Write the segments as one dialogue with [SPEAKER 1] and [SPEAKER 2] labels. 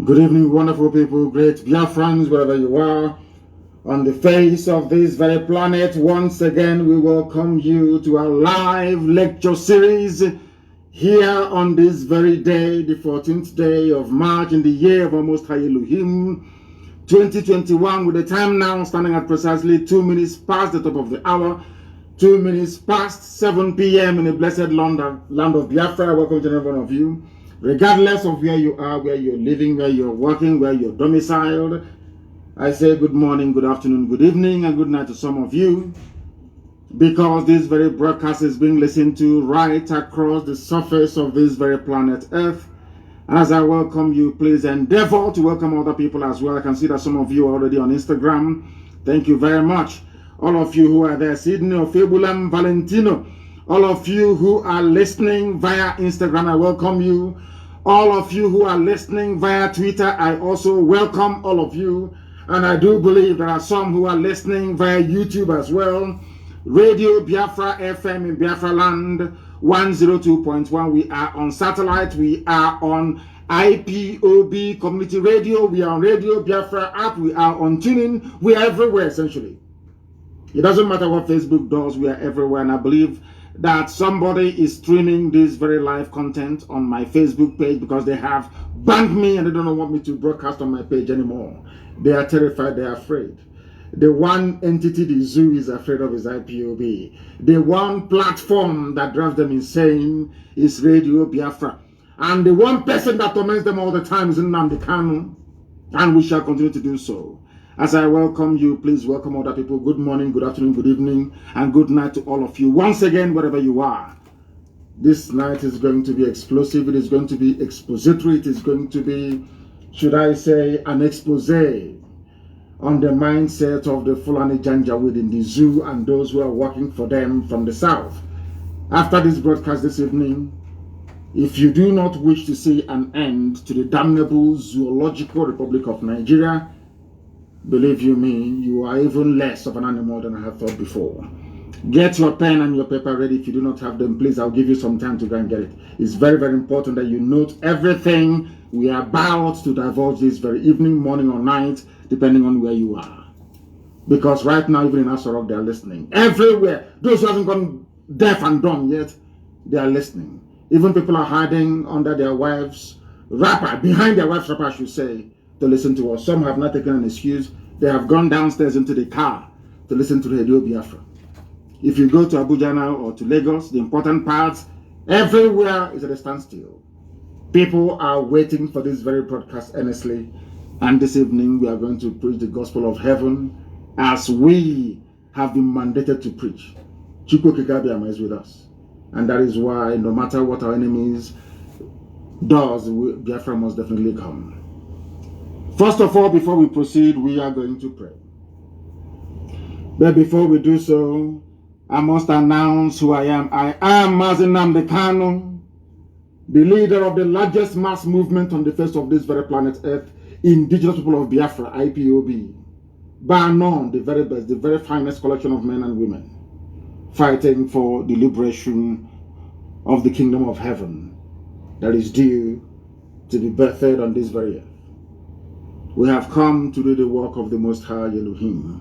[SPEAKER 1] Good evening, wonderful people, great Biafrans, wherever you are, on the face of this very planet. Once again, we welcome you to our live lecture series here on this very day, the 14th day of March in the year of our Most High Elohim, 2021, with the time now standing at precisely 2 minutes past the top of the hour, 2 minutes past 7 p.m. in the blessed land of Biafra. Welcome to every one of you. Regardless of where you are, where you're living, where you're working, where you're domiciled, I say good morning, good afternoon, good evening, and good night to some of you, because this very broadcast is being listened to right across the surface of this very planet Earth. As I welcome you, please endeavor to welcome other people as well. I can see that some of you are already on Instagram. Thank you very much. All of you who are there, Sydney, Ofabulam, Valentino, all of you who are listening via Instagram, I welcome you. All of you who are listening via Twitter, I also welcome all of you. And I do believe there are some who are listening via YouTube as well. Radio Biafra FM in Biafra land, 102.1. We are on satellite. We are on IPOB Community Radio. We are on Radio Biafra app. We are on tuning. We are everywhere, essentially. It doesn't matter what Facebook does. We are everywhere. And I believe that somebody is streaming this very live content on my Facebook page because they have banned me and they don't want me to broadcast on my page anymore. They are terrified, they are afraid. The one entity the zoo is afraid of is IPOB. The one platform that drives them insane is Radio Biafra. And the one person that torments them all the time is Nnamdi Kanu. And we shall continue to do so. As I welcome you, please welcome other people. Good morning, good afternoon, good evening, and good night to all of you. Once again, wherever you are, this night is going to be explosive. It is going to be expository. It is going to be, should I say, an expose on the mindset of the Fulani Janjaweed in the zoo and those who are working for them from the south. After this broadcast this evening, if you do not wish to see an end to the damnable zoological Republic of Nigeria, believe you me, you are even less of an animal than I have thought before. Get your pen and your paper ready. If you do not have them, please, I'll give you some time to go and get it. It's very, very important that you note everything we are about to divulge this very evening, morning, or night, depending on where you are. Because right now, even in Asorok, they are listening. Everywhere. Those who haven't gone deaf and dumb yet, they are listening. Even people are hiding under their wives' wrapper, behind their wife's wrapper, I should say, to listen to us. Some have not taken an excuse. They have gone downstairs into the car to listen to Radio Biafra. If you go to Abuja now or to Lagos, the important parts, everywhere is at a standstill. People are waiting for this very broadcast earnestly. And this evening, we are going to preach the gospel of heaven as we have been mandated to preach. Chukwu Kikabiama is with us. And that is why, no matter what our enemies does, Biafra must definitely come. First of all, before we proceed, we are going to pray. But before we do so, I must announce who I am. I am Mazi Nnamdi Kanu, the leader of the largest mass movement on the face of this very planet Earth, indigenous people of Biafra, IPOB. Bar none, the very best, the very finest collection of men and women, fighting for the liberation of the kingdom of heaven that is due to be birthed on this very earth. We have come to do the work of the Most High Elohim.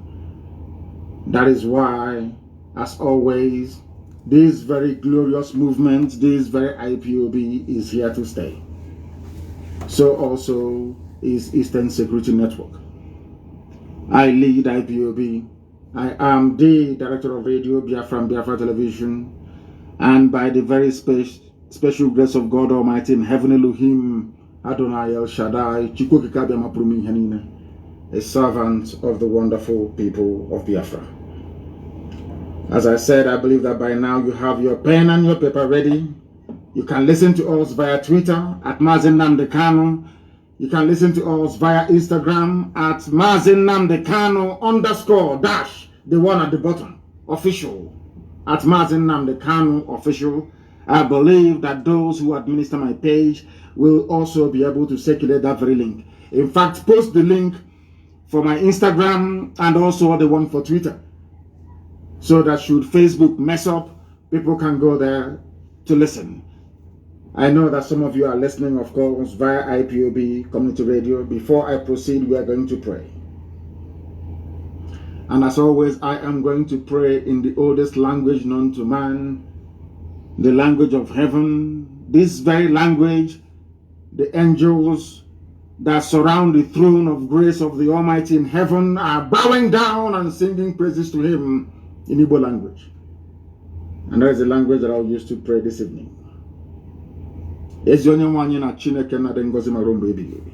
[SPEAKER 1] That is why, as always, this very glorious movement, this very IPOB is here to stay. So also is Eastern Security Network. I lead IPOB. I am the director of Radio Biafra and Biafra Television. And by the very special grace of God Almighty in heaven, Elohim, Adonai El Shaddai, a servant of the wonderful people of Biafra. As I said, I believe that by now you have your pen and your paper ready. You can listen to us via Twitter at Mazi Nnamdi Kanu. You can listen to us via Instagram at Mazi Nnamdi Kanu _ the one at the bottom, official, at Mazi Nnamdi Kanu official. I believe that those who administer my page will also be able to circulate that very link. In fact, post the link for my Instagram and also the one for Twitter, so that should Facebook mess up, people can go there to listen. I know that some of you are listening, of course, via IPOB Community Radio. Before I proceed, we are going to pray. And as always, I am going to pray in the oldest language known to man, the language of heaven. This very language, the angels that surround the throne of grace of the Almighty in heaven are bowing down and singing praises to Him in Igbo language. And that is the language that I'll use to pray this evening. Ezi onye nwanyi na Chineke na dị ngọzi mara mgbe ebighị ebi.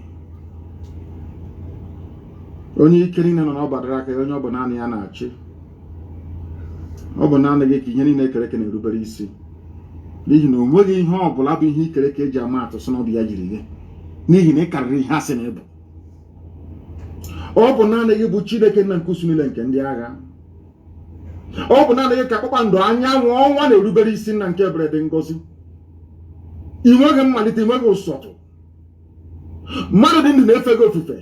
[SPEAKER 1] Onye ike niile nọ n'ọbara aka onye ọ bụ naanị ya na-achị. Ọ bụ naanị gị ka ihe niile ekere eke na-erubere isi. N'ihi na o nweghị ihe ọ bụla bụ ihe ikere eke eji ama atụ sị na ọ bụ ya jiri gị. N'ihi na ị karịrị ihe asị na ịbụ. Ọ bụ naanị gị bụ Chineke nna nke usu niile nke ndị agha. Ọ bụ naanị gị ka kpakpando anyanwụ ọnwa na-erubere isi nna nke ebere dị ngọzi. I nweghị mmalite, i nweghị ụsọtụ. Mmadụ dị ndụ na-efe gị ofufe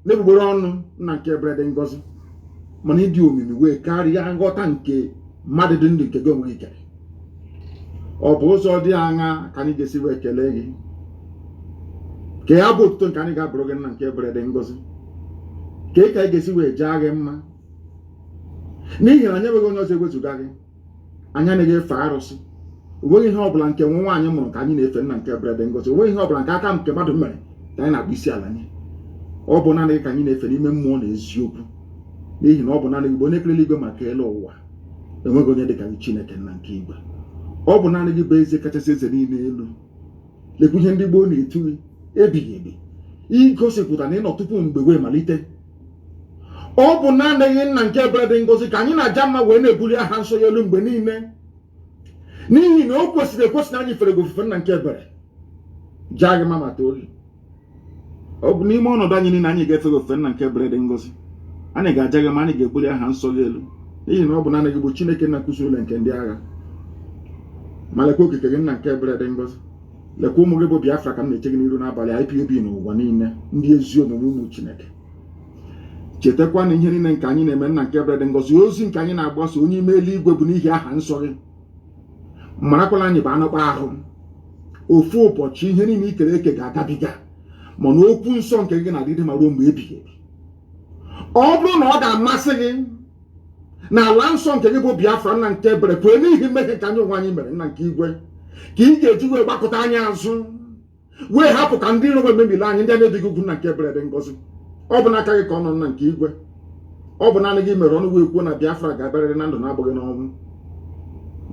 [SPEAKER 1] n'egbugbere ọnụ nna nke ebere dị ngọzi. Mana ịdị omimi wee karịa nghọta nke mmadụ dị ndụ nke gị onwe gị kere. Ọ bụ ụzọ dị aṅa ka anyị ga-esi wee kelee gị. Ka ya bụ otuto nke anyị ga-abụrụ gị nna nke ebere dị ngọzi. Ka ị ka anyị ga-esi wee jaa gị mma. N'ihi na anyị enweghị onye ọzọ ewezuga gị. Anyị anaghị efe arụsị. O nweghị ihe ọbụla nke nwa nwaanyị mụrụ ka anyị na-efe nna nke ebere dị ngọzi. O nweghị ihe ọbụla nke aka nke mmadụ mere ka anyị na-akpụ isi ala nye. Ọ bụ naanị gị ka anyị na-efe n'ime mmụọ na eziokwu. N'ihi na ọ bụ naanị gị bụ onye kere eluigwe maka elu ụwa. Enweghị onye dị ka gị Chineke nna nke igwe. Ọ bụ naanị gị bụ eze kachasị eze niile elu. Lekwa ihe ndị gboo na-etu gị ebighị ebi. Igosipụta na ịnọ tupu mgbe wee malite. Ọ bụ naanị gị nna nke ebere dị ngọzi ka anyị na-aja mma wee na-ebuli aha nsọ ya elu mgbe niile. N'ihi na o kwesịrị ekwesị na anyị fere gị ofufe nna nke ebere. Jaa gị mma ma too gị. Ọ bụ n'ime ọnọdụ anyị niile anyị ga-efe gị ofufe nna nke ebere dị ngọzi. Anyị ga-aja gị ma anyị ga-ebuli aha nsọ gị elu. N'ihi na ọ bụ naanị gị bụ Chineke nna nkuzi ụlọ nke ndị agha. Ma lekwa okike gị nna nke ebere dị ngọzi. Lekwa ụmụ gị bụ Biafra ka m na-eche gị n'iru n'abalị IPOB n'ụwa niile, ndị ezi omume ụmụ Chineke. Chetakwa na ihe niile nke anyị na-eme nna nke ebere dị ngọzi, ozi nke anyị na-agbasa onye ime eluigwe bụ n'ihi aha nsọ gị. Marakwala anyị bụ anụkpa ahụ. Ofu ụbọchị ihe niile ikere eke ga-agabiga, mana okwu nsọ nke gị na-adịdị ma ruo mgbe ebighị ebi. Ọ bụrụ na ọ ga-amasị gị na ala nsọ nke gị bụ Biafra nna nke ebere pụọ n'ihi mmehie nke anyị onwe anyị mere nna nke igwe, ka ị ga-eji wee gbakọta anyị azụ wee hapụ ka ndị iro wee mebili anyị ndị a na-ebighị ugwu nna nke ebere dị ngọzi. Ọ bụ n'aka gị ka ọ nọ nna nke igwe. Ọ bụ naanị gị mere ọnụ wee kwuo na Biafra ga-abịarịrị na ndụ na-abụghị n'ọnwụ.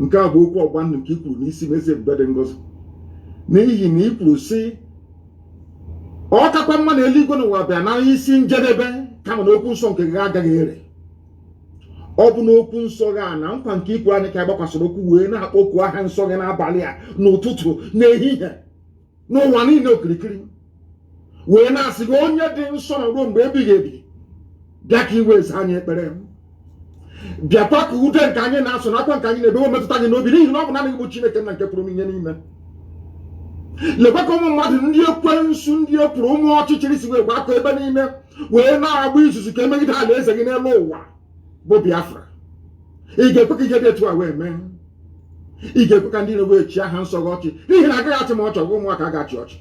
[SPEAKER 1] Nke a bụ okwu ọgba ndụ nke i kwuru n'isi m eze ebube dị ngọzi. N'ihi na i kwuru sị ọ kakwa mma na eluigwe n'ụwa bịa na isi njedebe kama na okwu nsọ nke gị agaghị ere. Ọ bụ n'okwu nsọ gị a na nkwa nke ikwu anyị ka agbakwasịrị okwu wee na-akpọku aha nsọ gị n'abalị a, n'ụtụtụ, n'ehihie, n'ụwa niile okirikiri, wee na-asị gị onye dị nsọ na ruo mgbe ebighị ebi, bịa ka iwe eze anyị ekpere. Bịakwa ka ude nke anyị na-asụ na akwa nke anyị na-ebewe metụta gị n'obi, n'ihi na ọ bụ naanị gị bụ Chineke nna nke pụrụ ihe niile. Lekwa ka ụmụ mmadụ ndị ekwensu, ndị ekwuru, ụmụ ọchịchịrị si wee gbakọ ebe niile wee na-agba izuzu ka emegide ala eze gị n'elu ụwa bụ Biafra. Ị ga-ekwe ka ihe dị etu a wee mee? Ị ga-ekwe ka ndị na-ewe chi aha nsọ gị ọchị? N'ihi na agaghị achị ma ọchị ọgụ ụmụaka agachi ọchị.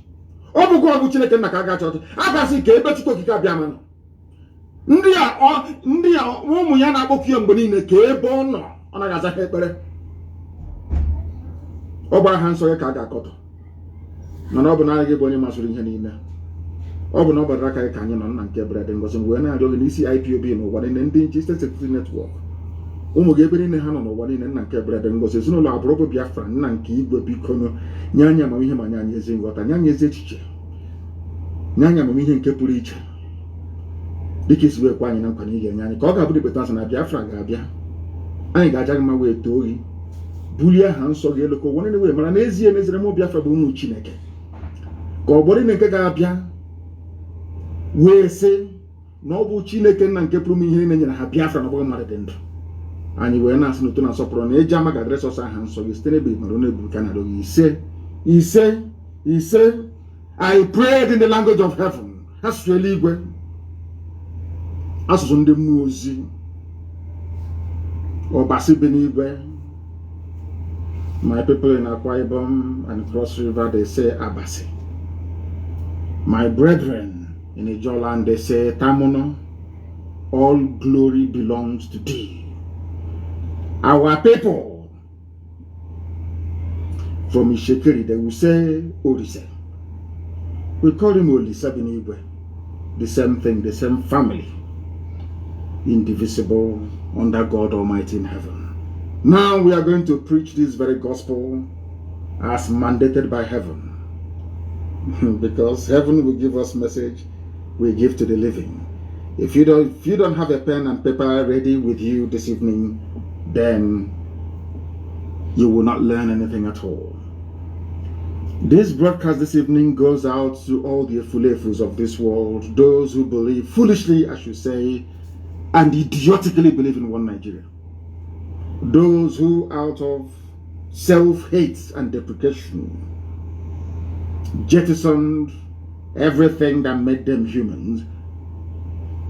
[SPEAKER 1] Ọ bụkwa ọgụ Chineke nna ka agachi ọchị. Agasị ka ebe Chukwu okike abịa manụ. Ndị a ụmụ ya na-akpọku ya mgbe niile ka ebe ọ nọ ọ naghị aza ha ekpere. Ọ bụ aha nsọ gị ka a ga-akọtọ. Mana ọ bụ naanị gị bụ onye masịrị ihe niile. Ọ bụ na ọ gbadara aka gị ka anyị nọ nna nke ebere dị ngọzi wee na-arịọ gị n'isi IPOB n'ụwa niile, ndị nche State Security Network, ụmụ gị ebe niile ha nọ n'ụwa niile nna nke ebere dị ngọzi, ezinụlọ agbụrụ bụ Biafra nna nke igwe, biko nye anyị amamihe ma nye anyị ezi nghọta, nye anyị ezi echiche, nye anyị amamihe nke pụrụ iche dịka isi wee kwa anyị na nkwa na ị ga-enye anyị, ka ọ ga-abụ dịpụta nsị na Biafra ga-abịa. Anyị ga-aja gị mma wee too gị, bulie aha nsọ gị elu ka ụwa niile wee mara n'ezie n'ezire mụ Biafra bụ ụmụ Chineke. Ka ọ bụrụ nke ga-abịa wee sị na ọ bụ Chineke nna nke pụrụ ihe niile nyere ha Biafra na ọbụghị mmadụ dị ndụ. Anyị wee na-asị n'otu na nsọpụrụ na eji ama ga-adịrị sọsọ aha nsọ gị site n'ebe mara onye ebu ka na-arịọ gị ise. I prayed in the language of heaven, asụsụ eluigwe, asụsụ ndị mmụọ ozi, ọbasi bi n'igwe, My people in Akwa Ibom and Cross River, they say Abasi. My brethren in Ijoland, they say Tamuno. All glory belongs to thee. Our people from Ishekiri, they will say Orise. We call him Olisa Binigwe. The same thing, the same family. Indivisible under God Almighty in heaven. Now we are going to preach this very gospel as mandated by heaven. Because heaven will give us message we give to the living. If you don't have a pen and paper ready with you this evening, then you will not learn anything at all. This broadcast this evening goes out to all the Efulefus of this world, those who believe foolishly, I should say, and idiotically believe in one Nigeria. Those who, out of self-hate and deprecation, jettisoned everything that made them humans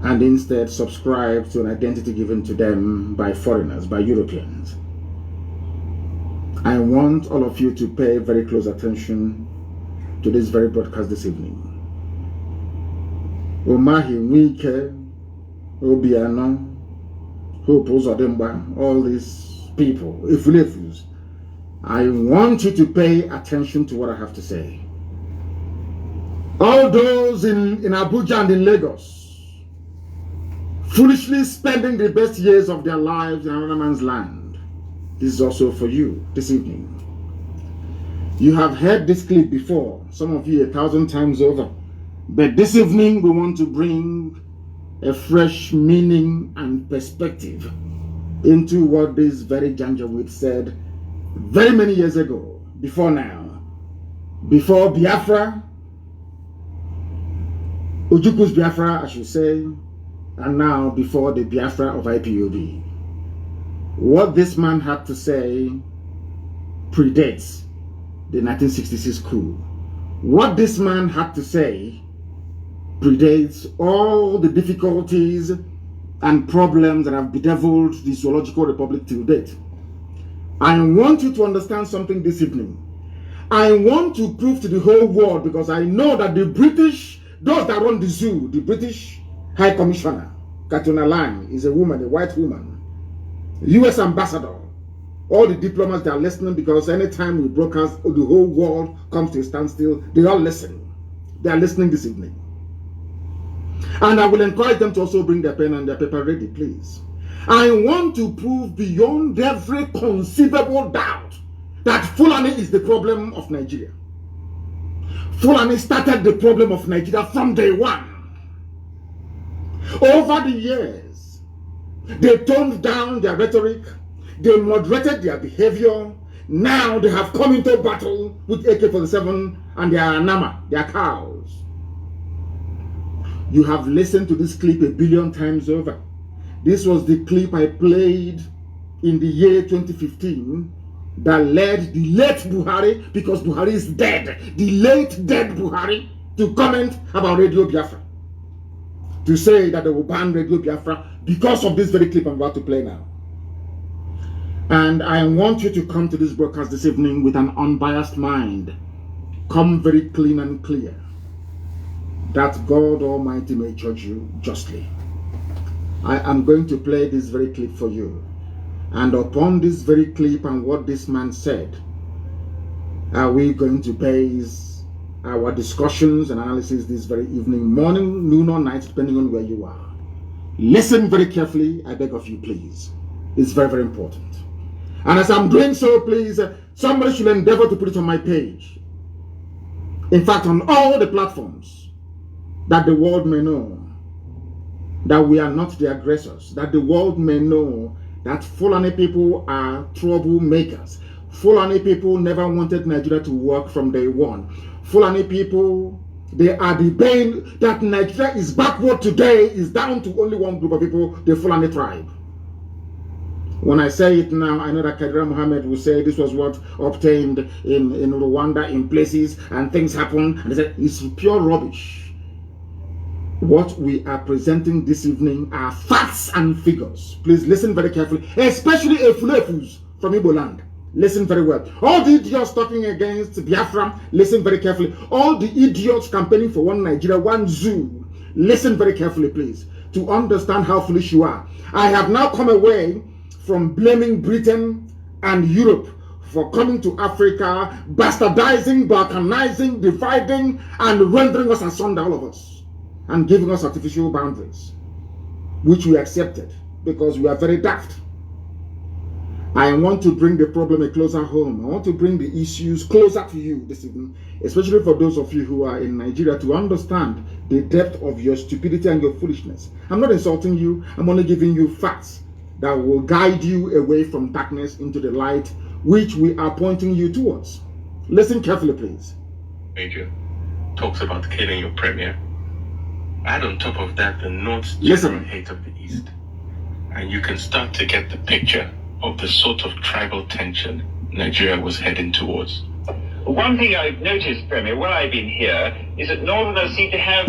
[SPEAKER 1] and instead subscribed to an identity given to them by foreigners, by Europeans. I want all of you to pay very close attention to this very broadcast this evening. Omahi Wike, Obiano, Hope Uzodimba, all these people, Ifulefus, I want you to pay attention to what I have to say. All those in Abuja and in Lagos, foolishly spending the best years of their lives in another man's land. This is also for you this evening. You have heard this clip before, some of you 1,000 times over. But this evening we want to bring a fresh meaning and perspective into what this very Janjaweed said very many years ago, before now. Before Biafra, Ojuku's Biafra, I should say, and now before the Biafra of IPOB. What this man had to say predates the 1966 coup. What this man had to say predates all the difficulties and problems that have bedeviled the Zoological Republic till date. I want you to understand something this evening. I want to prove to the whole world, because I know that the British, those that run the zoo, the British High Commissioner, Katuna Lang, is a woman, a white woman. US Ambassador, all the diplomats, they are listening, because anytime we broadcast, the whole world comes to a standstill. They all listen. They are listening this evening. And I will encourage them to also bring their pen and their paper ready, please. I want to prove beyond every conceivable doubt that Fulani is the problem of Nigeria. Fulani started the problem of Nigeria from day one. Over the years, they toned down their rhetoric, they moderated their behavior. Now they have come into battle with AK-47 and their Nama, their cows. You have listened to this clip 1 billion times over. This was the clip I played in the year 2015 that led the late Buhari, because Buhari is dead, the late dead Buhari, to comment about Radio Biafra. To say that they will ban Radio Biafra because of this very clip I'm about to play now. And I want you to come to this broadcast this evening with an unbiased mind. Come very clean and clear, that God Almighty may judge you justly. I am going to play this very clip for you. And upon this very clip and what this man said, are we going to base our discussions and analysis this very evening, morning, noon or night, depending on where you are. Listen very carefully, I beg of you, please. It's very, very important. And as I'm doing so, please, somebody should endeavor to put it on my page. In fact, on all the platforms, that the world may know that we are not the aggressors, that the world may know that Fulani people are troublemakers. Fulani people never wanted Nigeria to work from day one. Fulani people, they are the bane that Nigeria is backward today, is down to only one group of people, the Fulani tribe. When I say it now, I know that Kadira Mohammed will say this was what obtained in Rwanda in places and things happen. And they said it's pure rubbish. What we are presenting this evening are facts and figures. Please listen very carefully, especially Efulefus from Igbo land. Listen very well. All the idiots talking against Biafra, listen very carefully. All the idiots campaigning for one Nigeria, one zoo, listen very carefully, please, to understand how foolish you are. I have now come away from blaming Britain and Europe for coming to Africa, bastardizing, balkanizing, dividing, and rendering us asunder, all of us, and giving us artificial boundaries, which we accepted because we are very daft. I want to bring the problem closer home. I want to bring the issues closer to you this evening, especially for those of you who are in Nigeria, to understand the depth of your stupidity and your foolishness. I'm not insulting you. I'm only giving you facts that will guide you away from darkness into the light, which we are pointing you towards. Listen carefully, please.
[SPEAKER 2] Major talks about killing your premier. Add on top of that the North's general hate of the East, and you can start to get the picture of the sort of tribal tension Nigeria was heading towards.
[SPEAKER 3] One thing I've noticed, Premier, while I've been here, is that Northerners seem to have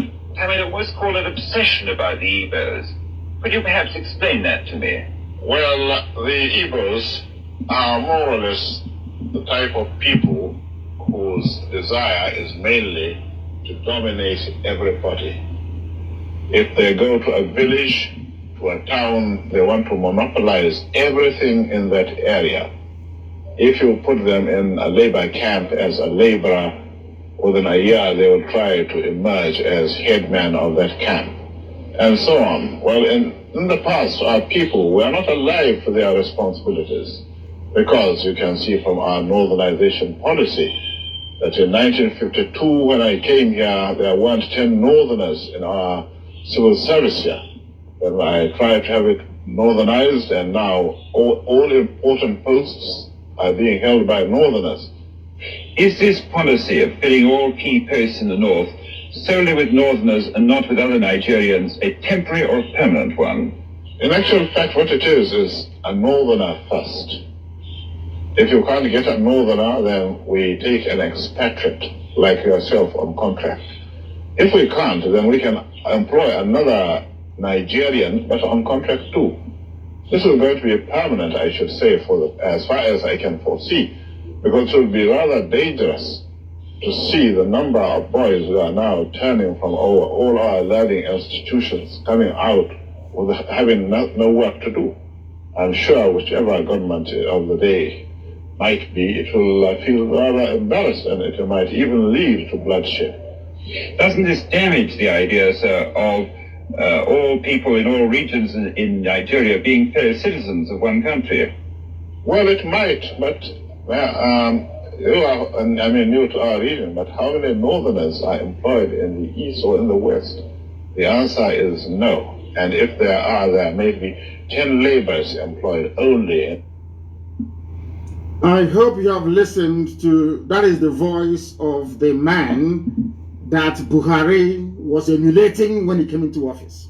[SPEAKER 3] what's called an obsession about the Igbos. Could you perhaps explain that to me?
[SPEAKER 4] Well, the Igbos are more or less the type of people whose desire is mainly to dominate everybody. If they go to a village, to a town, they want to monopolize everything in that area. If you put them in a labor camp as a laborer, within a year they will try to emerge as headman of that camp, and so on. Well, in the past, our people were not alive to their responsibilities, because you can see from our northernization policy that in 1952, when I came here, there weren't 10 northerners in our civil service here. Then I tried to have it northernized, and now all important posts are being held by northerners.
[SPEAKER 3] Is this policy of filling all key posts in the north solely with northerners and not with other Nigerians a temporary or permanent one?
[SPEAKER 4] In actual fact, what it is a northerner first. If you can't get a northerner, then we take an expatriate like yourself on contract. If we can't, then we can employ another Nigerian, but on contract too. This is going to be permanent, I should say, as far as I can foresee, because it will be rather dangerous to see the number of boys who are now turning from all our learning institutions, coming out with having no work to do. I'm sure whichever government of the day might be, it will feel rather embarrassed, and it might even lead to bloodshed.
[SPEAKER 3] Doesn't this damage the idea, sir, of all people in all regions in Nigeria being fellow citizens of one country?
[SPEAKER 4] Well, it might, but you are new to our region, but how many northerners are employed in the east or in the west? The answer is no. And if there may be 10 laborers employed only.
[SPEAKER 1] I hope you have listened to, that is the voice of the man that Buhari was emulating when he came into office.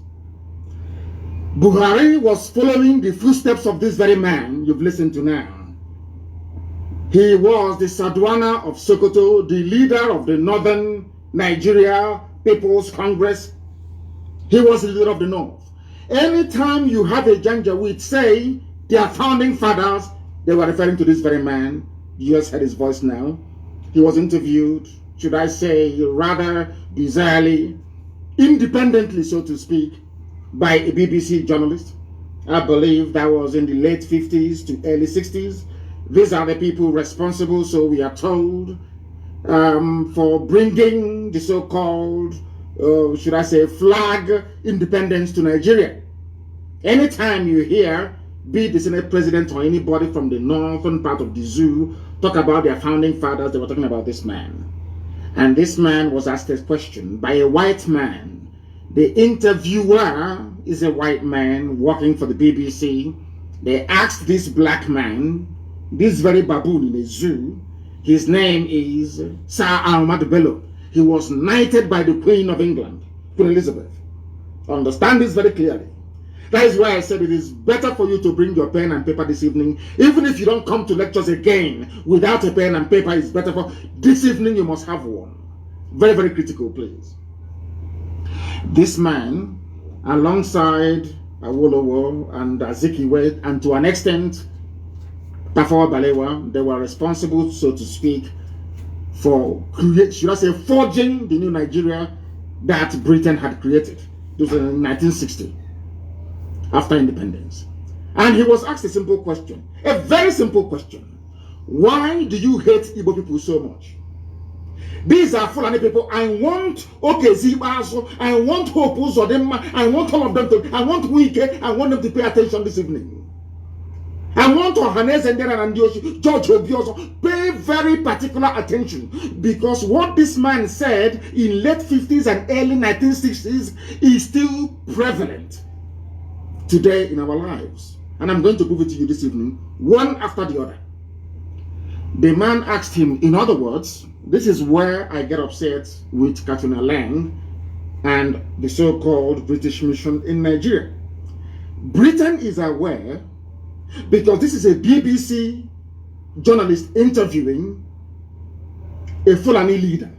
[SPEAKER 1] Buhari was following the footsteps of this very man you've listened to now. He was the Sadwana of Sokoto, the leader of the Northern Nigeria People's Congress. He was the leader of the North. Anytime you have a Janjaweed say their founding fathers, they were referring to this very man. You just heard his voice now. He was interviewed, should I say, rather bizarrely, independently, so to speak, by a BBC journalist. I believe that was in the late 50s to early 60s. These are the people responsible, so we are told, for bringing the so-called, should I say, flag independence to Nigeria. Anytime you hear, be it the Senate President or anybody from the northern part of the zoo, talk about their founding fathers, they were talking about this man. And this man was asked a question by a white man. The interviewer is a white man working for the BBC. They asked this black man, this very baboon in a zoo, his name is Sir Ahmad Bello. He was knighted by the Queen of England, Queen Elizabeth. Understand this very clearly. That is why I said it is better for you to bring your pen and paper this evening. Even if you don't come to lectures again without a pen and paper, it's better for this evening you must have one. Very, very critical, please. This man, alongside Awolowo and Azikiwe, and to an extent, Tafawa Balewa, they were responsible, so to speak, for should I say, forging the new Nigeria that Britain had created. This was in 1960, after independence. And he was asked a simple question, a very simple question. Why do you hate Igbo people so much? These are Fulani people. I want Okezibaso, I want Hope Uzodinma, I want all of them to, I want Wike, I want them to pay attention this evening. I want Ohanes and George Obioso, pay very particular attention, because what this man said in late 50s and early 1960s is still prevalent today in our lives. And I'm going to prove it to you this evening, one after the other. The man asked him, in other words, this is where I get upset with Katrina Lang and the so-called British mission in Nigeria. Britain is aware, because this is a BBC journalist interviewing a Fulani leader.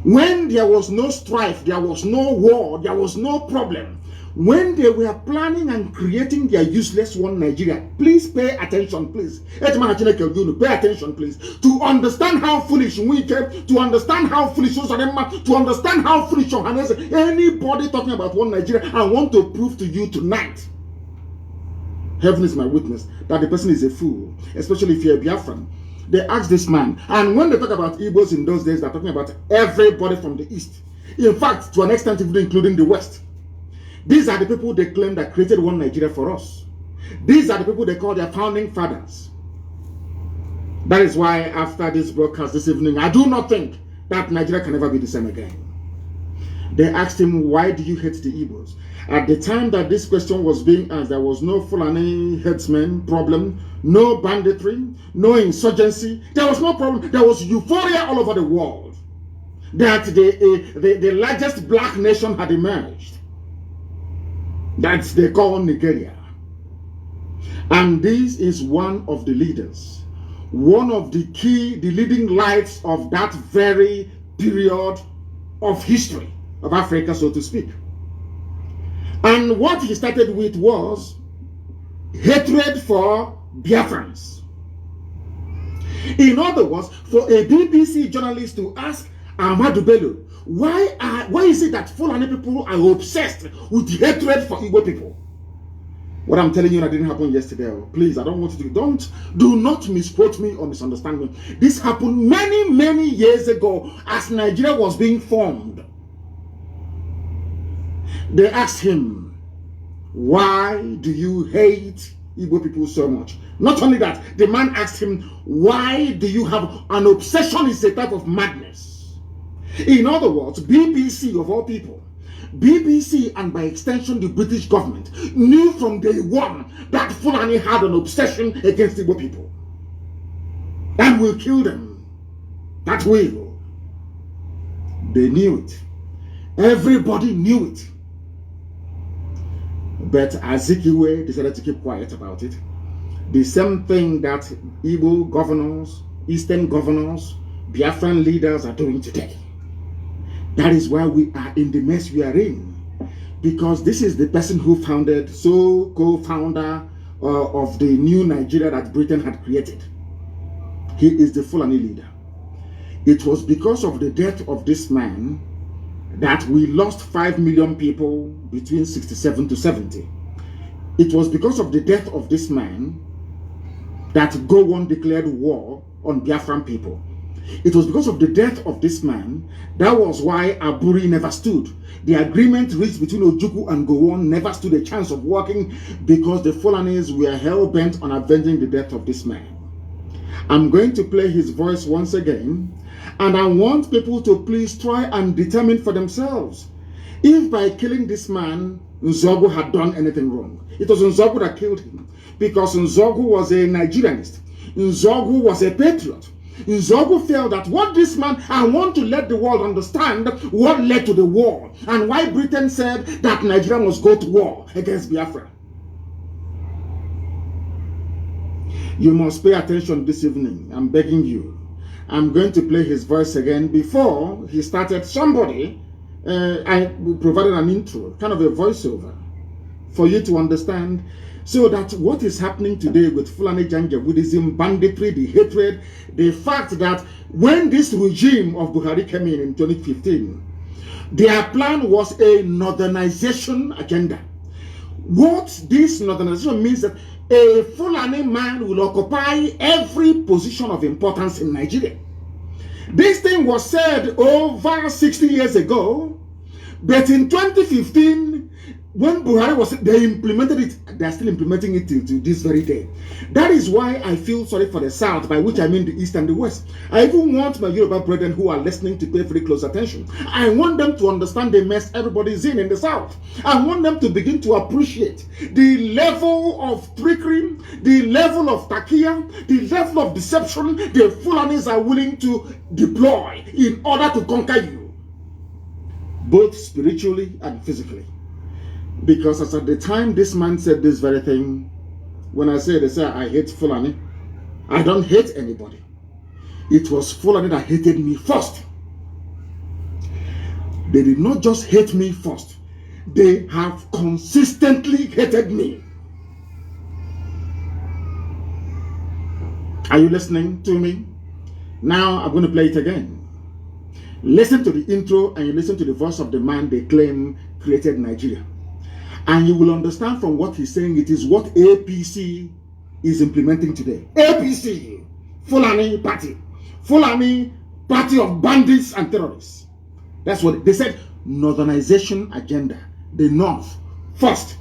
[SPEAKER 1] When there was no strife, there was no war, there was no problem, when they were planning and creating their useless one Nigeria, please pay attention, please. Pay attention, please. To understand how foolish we came, to understand how foolish Osadema, to understand how foolish Johannes, anybody talking about one Nigeria, I want to prove to you tonight, heaven is my witness, that the person is a fool, especially if you're a Biafran. They asked this man, and when they talk about Igbos in those days, they're talking about everybody from the East. In fact, to an extent, even including the West. These are the people they claim that created one Nigeria for us. These are the people they call their founding fathers. That is why after this broadcast this evening, I do not think that Nigeria can ever be the same again. They asked him, why do you hate the Igbos? At the time that this question was being asked, there was no Fulani headsman problem, no banditry, no insurgency. There was no problem. There was euphoria all over the world that the largest black nation had emerged. That they call Nigeria. And this is one of the leaders, one of the leading lights of that very period of history of Africa, so to speak. And what he started with was hatred for Biafrans. In other words, for a BBC journalist to ask Ahmadu Bello, why is it that Fulani people are obsessed with hatred for Igbo people? What I'm telling you that didn't happen yesterday. Please, I don't want you to, do not misquote me or misunderstand me. This happened many, many years ago as Nigeria was being formed. They asked him, why do you hate Igbo people so much? Not only that, the man asked him, why do you have an obsession? Is a type of madness. In other words, BBC of all people, BBC and by extension the British government knew from day one that Fulani had an obsession against Igbo people and will kill them. That will. They knew it. Everybody knew it. But Azikiwe decided to keep quiet about it. The same thing that Igbo governors, Eastern governors, Biafran leaders are doing today. That is why we are in the mess we are in. Because this is the person who founded, co-founder of the new Nigeria that Britain had created. He is the Fulani leader. It was because of the death of this man that we lost 5 million people between 67 to 70. It was because of the death of this man that Gowon declared war on Biafran people. It was because of the death of this man, that was why Aburi never stood. The agreement reached between Ojukwu and Gowon never stood a chance of working because the Fulanis were hell-bent on avenging the death of this man. I'm going to play his voice once again, and I want people to please try and determine for themselves if by killing this man, Nzogu had done anything wrong. It was Nzogu that killed him because Nzogu was a Nigerianist. Nzogu was a patriot. Nzogu felt that what this man, I want to let the world understand what led to the war and why Britain said that Nigeria must go to war against Biafra. You must pay attention this evening. I'm begging you. I'm going to play his voice again. Before he started, I provided an intro, kind of a voiceover, for you to understand So that what is happening today with Fulani Janjaweedism, banditry, the hatred, the fact that when this regime of Buhari came in 2015, their plan was a northernization agenda. What this northernization means that a Fulani man will occupy every position of importance in Nigeria. This thing was said over 60 years ago, but in 2015, when Buhari was, they implemented it, they are still implementing it till this very day. That is why I feel sorry for the South, by which I mean the East and the West. I even want my Yoruba brethren who are listening to pay very close attention. I want them to understand the mess everybody is in the South. I want them to begin to appreciate the level of trickery, the level of takia, the level of deception the Fulanis are willing to deploy in order to conquer you, both spiritually and physically. Because as at the time this man said this very thing, when I say I hate Fulani, I don't hate anybody. It was Fulani that hated me first. They did not just hate me first. They have consistently hated me. Are you listening to me? Now I'm going to play it again. Listen to the intro and you listen to the voice of the man they claim created Nigeria. And you will understand from what he's saying, it is what APC is implementing today. APC, Fulani Party. Fulani Party of bandits and terrorists. That's what they said. Northernization agenda. The North first.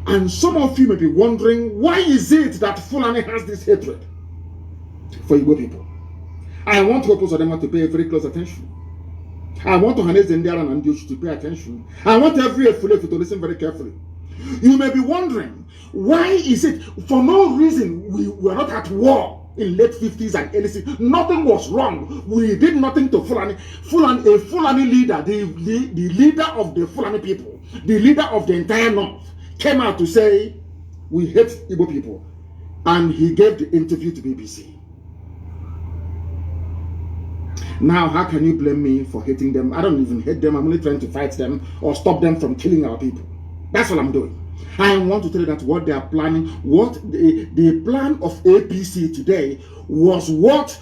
[SPEAKER 1] And some of you may be wondering, why is it that Fulani has this hatred for Igbo people? I want Hopo Sodema to pay very close attention. I want Ohanes Ndiara and Ndioshi to pay attention. I want every Efulefu to listen very carefully. You may be wondering, why is it, for no reason, we were not at war in late 50s and early 60s. Nothing was wrong. We did nothing to Fulani. A Fulani leader, the leader of the Fulani people, the leader of the entire North, came out to say, we hate Igbo people. And he gave the interview to BBC. Now, how can you blame me for hating them? I don't even hate them. I'm only trying to fight them or stop them from killing our people. That's what I'm doing. I want to tell you that what they are planning, what the plan of APC today was what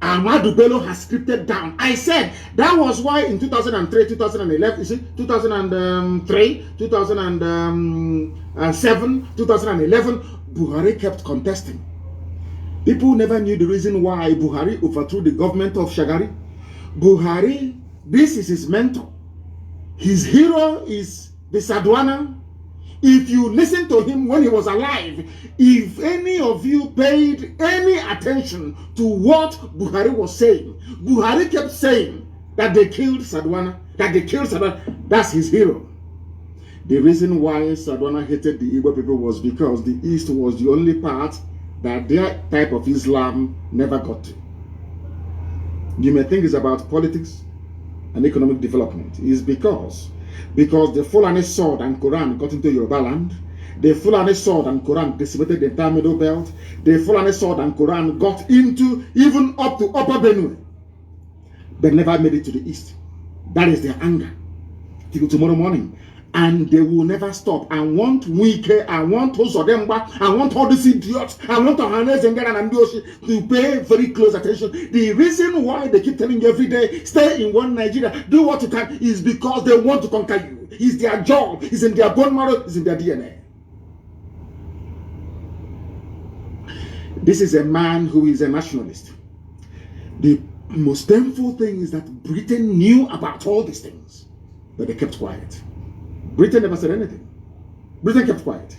[SPEAKER 1] Ahmadu Bello has scripted down. I said that was why in 2003, 2011, you see, 2003, 2007, 2011, Buhari kept contesting. People never knew the reason why Buhari overthrew the government of Shagari. Buhari, this is his mentor. His hero is the Sadwana. If you listen to him when he was alive, if any of you paid any attention to what Buhari was saying, Buhari kept saying that they killed Sadwana, that they killed Sadwana. That's his hero. The reason why Sadwana hated the Igbo people was because the East was the only part that their type of Islam never got to. You may think it's about politics and economic development. It's because the Fulani sword and Quran got into Yoruba land. The Fulani sword and Quran decimated the entire Middle Belt. The Fulani sword and Quran got into even up to Upper Benue. They never made it to the East. That is their anger. Till tomorrow morning. And they will never stop. I want Wike, I want Osodemba, I want all these idiots, I want Ohanes Ndiara and Ndioshi to pay very close attention. The reason why they keep telling you every day, stay in one Nigeria, do what you can, is because they want to conquer you. It's their job, it's in their bone marrow, it's in their DNA. This is a man who is a nationalist. The most painful thing is that Britain knew about all these things, but they kept quiet. Britain never said anything. Britain kept quiet.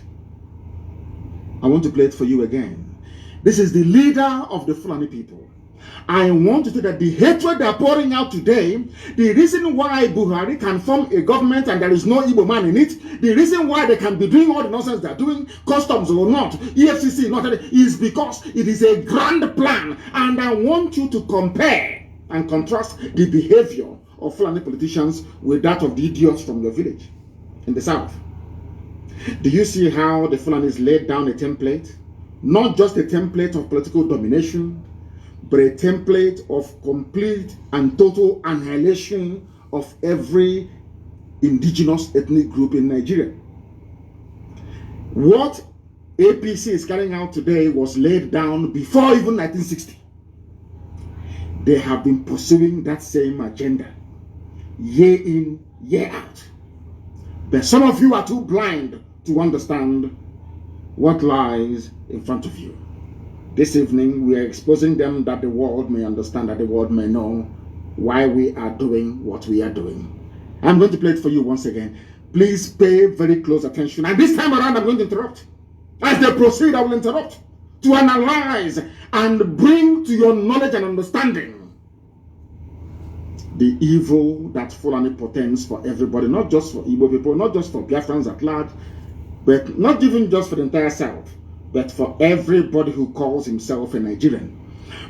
[SPEAKER 1] I want to play it for you again. This is the leader of the Fulani people. I want to say that the hatred they are pouring out today, the reason why Buhari can form a government and there is no Igbo man in it, the reason why they can be doing all the nonsense they are doing, customs or not, EFCC not, is because it is a grand plan. And I want you to compare and contrast the behavior of Fulani politicians with that of the idiots from your village in the South. Do you see how the Fulanis laid down a template? Not just a template of political domination, but a template of complete and total annihilation of every indigenous ethnic group in Nigeria. What APC is carrying out today was laid down before even 1960. They have been pursuing that same agenda year in, year out. But some of you are too blind to understand what lies in front of you. This evening, we are exposing them that the world may understand, that the world may know why we are doing what we are doing. I'm going to play it for you once again. Please pay very close attention. And this time around, I'm going to interrupt. As they proceed, I will interrupt to analyze and bring to your knowledge and understanding the evil that Fulani portends for everybody, not just for Igbo people, not just for Biafrans at large, but not even just for the entire South, but for everybody who calls himself a Nigerian.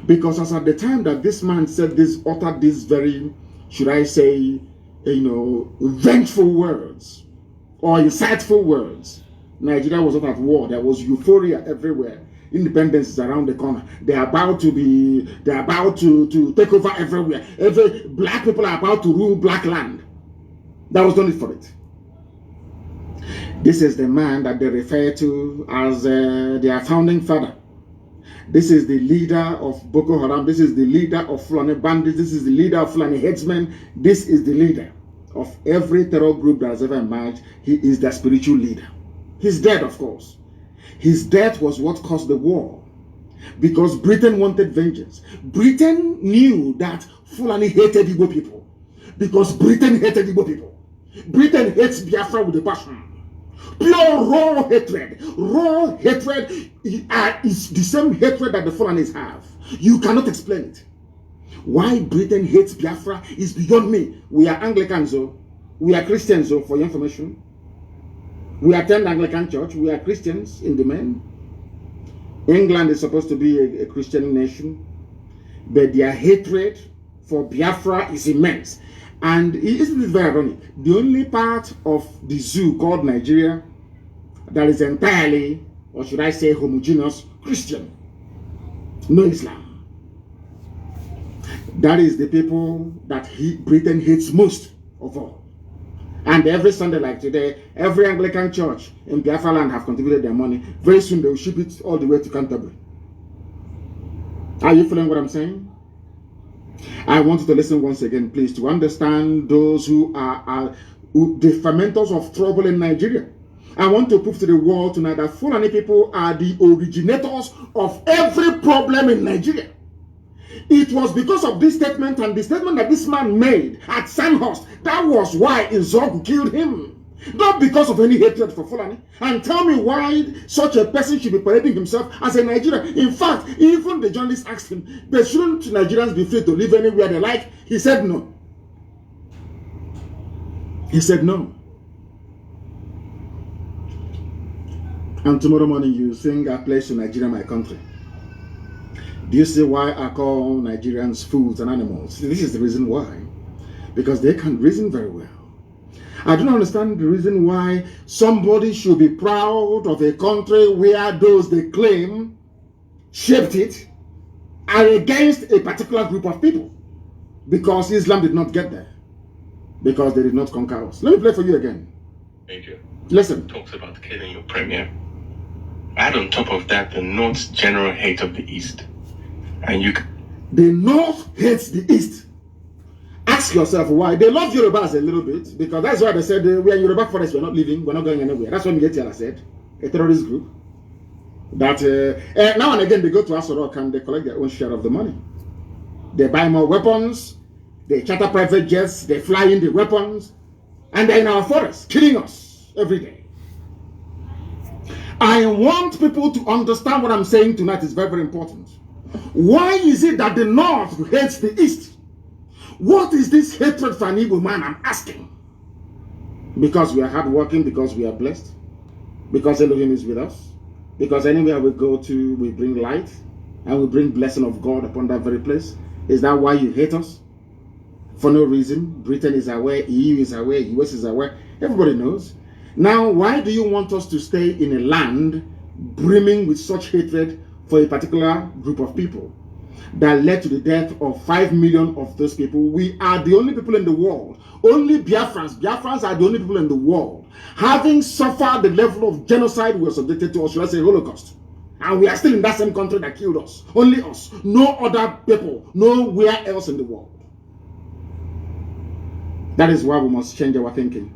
[SPEAKER 1] Because as at the time that this man said this, uttered these very, should I say, vengeful words or insightful words, Nigeria was not at war. There was euphoria everywhere. Independence is around the corner. They're about to take over everywhere. Black people are about to rule black land. That was no need for it. This is the man that they refer to as their founding father. This is the leader of Boko Haram. This is the leader of Fulani bandits. This is the leader of Fulani headsmen. This is the leader of every terror group that has ever emerged. He is their spiritual leader. He's dead, of course. His death was what caused the war, because Britain wanted vengeance. Britain knew that Fulani hated Igbo people, because Britain hated Igbo people. Britain hates Biafra with a passion. Pure raw hatred. Raw hatred is the same hatred that the Fulanis have. You cannot explain it. Why Britain hates Biafra is beyond me. We are Anglicans, though. We are Christians, though, for your information. We attend Anglican church. We are Christians in the main. England is supposed to be a Christian nation, but their hatred for Biafra is immense. And isn't it very ironic? The only part of the zoo called Nigeria that is entirely, or should I say, homogeneous Christian, no Islam. That is the people that Britain hates most of all. And every Sunday like today, every Anglican church in Biafra land have contributed their money. Very soon they will ship it all the way to Canterbury. Are you following what I'm saying? I want you to listen once again, please, to understand those who are the fermenters of trouble in Nigeria. I want to prove to the world tonight that Fulani people are the originators of every problem in Nigeria. It was because of this statement and the statement that this man made at Sandhurst. That was why Izogu killed him. Not because of any hatred for Fulani. And tell me why such a person should be parading himself as a Nigerian. In fact, even the journalist asked him, but shouldn't Nigerians be free to live anywhere they like? He said no. He said no. And tomorrow morning you sing a place to Nigeria, my country. Do you see why I call Nigerians fools and animals? This is the reason why. Because they can reason very well. I don't understand the reason why somebody should be proud of a country where those they claim shaped it are against a particular group of people. Because Islam did not get there. Because they did not conquer us. Let me play for you again.
[SPEAKER 2] Major.
[SPEAKER 1] Listen.
[SPEAKER 2] Talks about killing your premier. Add on top of that the North's general hate of the East. And
[SPEAKER 1] the North hates the East. Ask yourself why. They love Yorubas a little bit, because that's why they said we are Yoruba forest, we're not leaving, we're not going anywhere. That's what Migetiala said, a terrorist group. That now and again they go to Asorok and they collect their own share of the money. They buy more weapons, they charter private jets, they fly in the weapons, and they're in our forests, killing us every day. I want people to understand what I'm saying tonight is very, very important. Why is it that the North hates the East? What is this hatred for an Igbo man? I'm asking. Because we are hardworking, because we are blessed, because Elohim is with us, because anywhere we go to, we bring light, and we bring blessing of God upon that very place. Is that why you hate us? For no reason. Britain is aware, EU is aware, US is aware. Everybody knows. Now, why do you want us to stay in a land brimming with such hatred for a particular group of people? that led to the death of 5 million of those people. We are the only people in the world, only Biafrans are the only people in the world having suffered the level of genocide we were subjected to, or should I say Holocaust. And we are still in that same country that killed us. Only us. No other people. Nowhere else in the world. That is why we must change our thinking.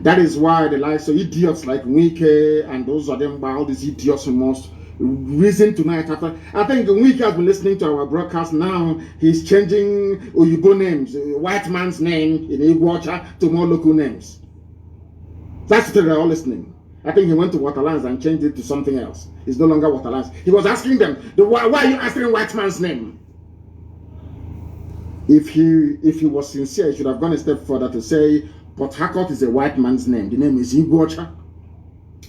[SPEAKER 1] That is why the likes of idiots like Wike and those of them, all these idiots who must reason tonight. After I think Wike has been listening to our broadcast now. He's changing Oyibo names, white man's name in Iguacha to more local names. That's what they're all listening. I think he went to Waterlands and changed it to something else. It's no longer Waterlands. He was asking them, why are you answering white man's name? If he was sincere, he should have gone a step further to say, Port Harcourt is a white man's name. The name is Iguacha.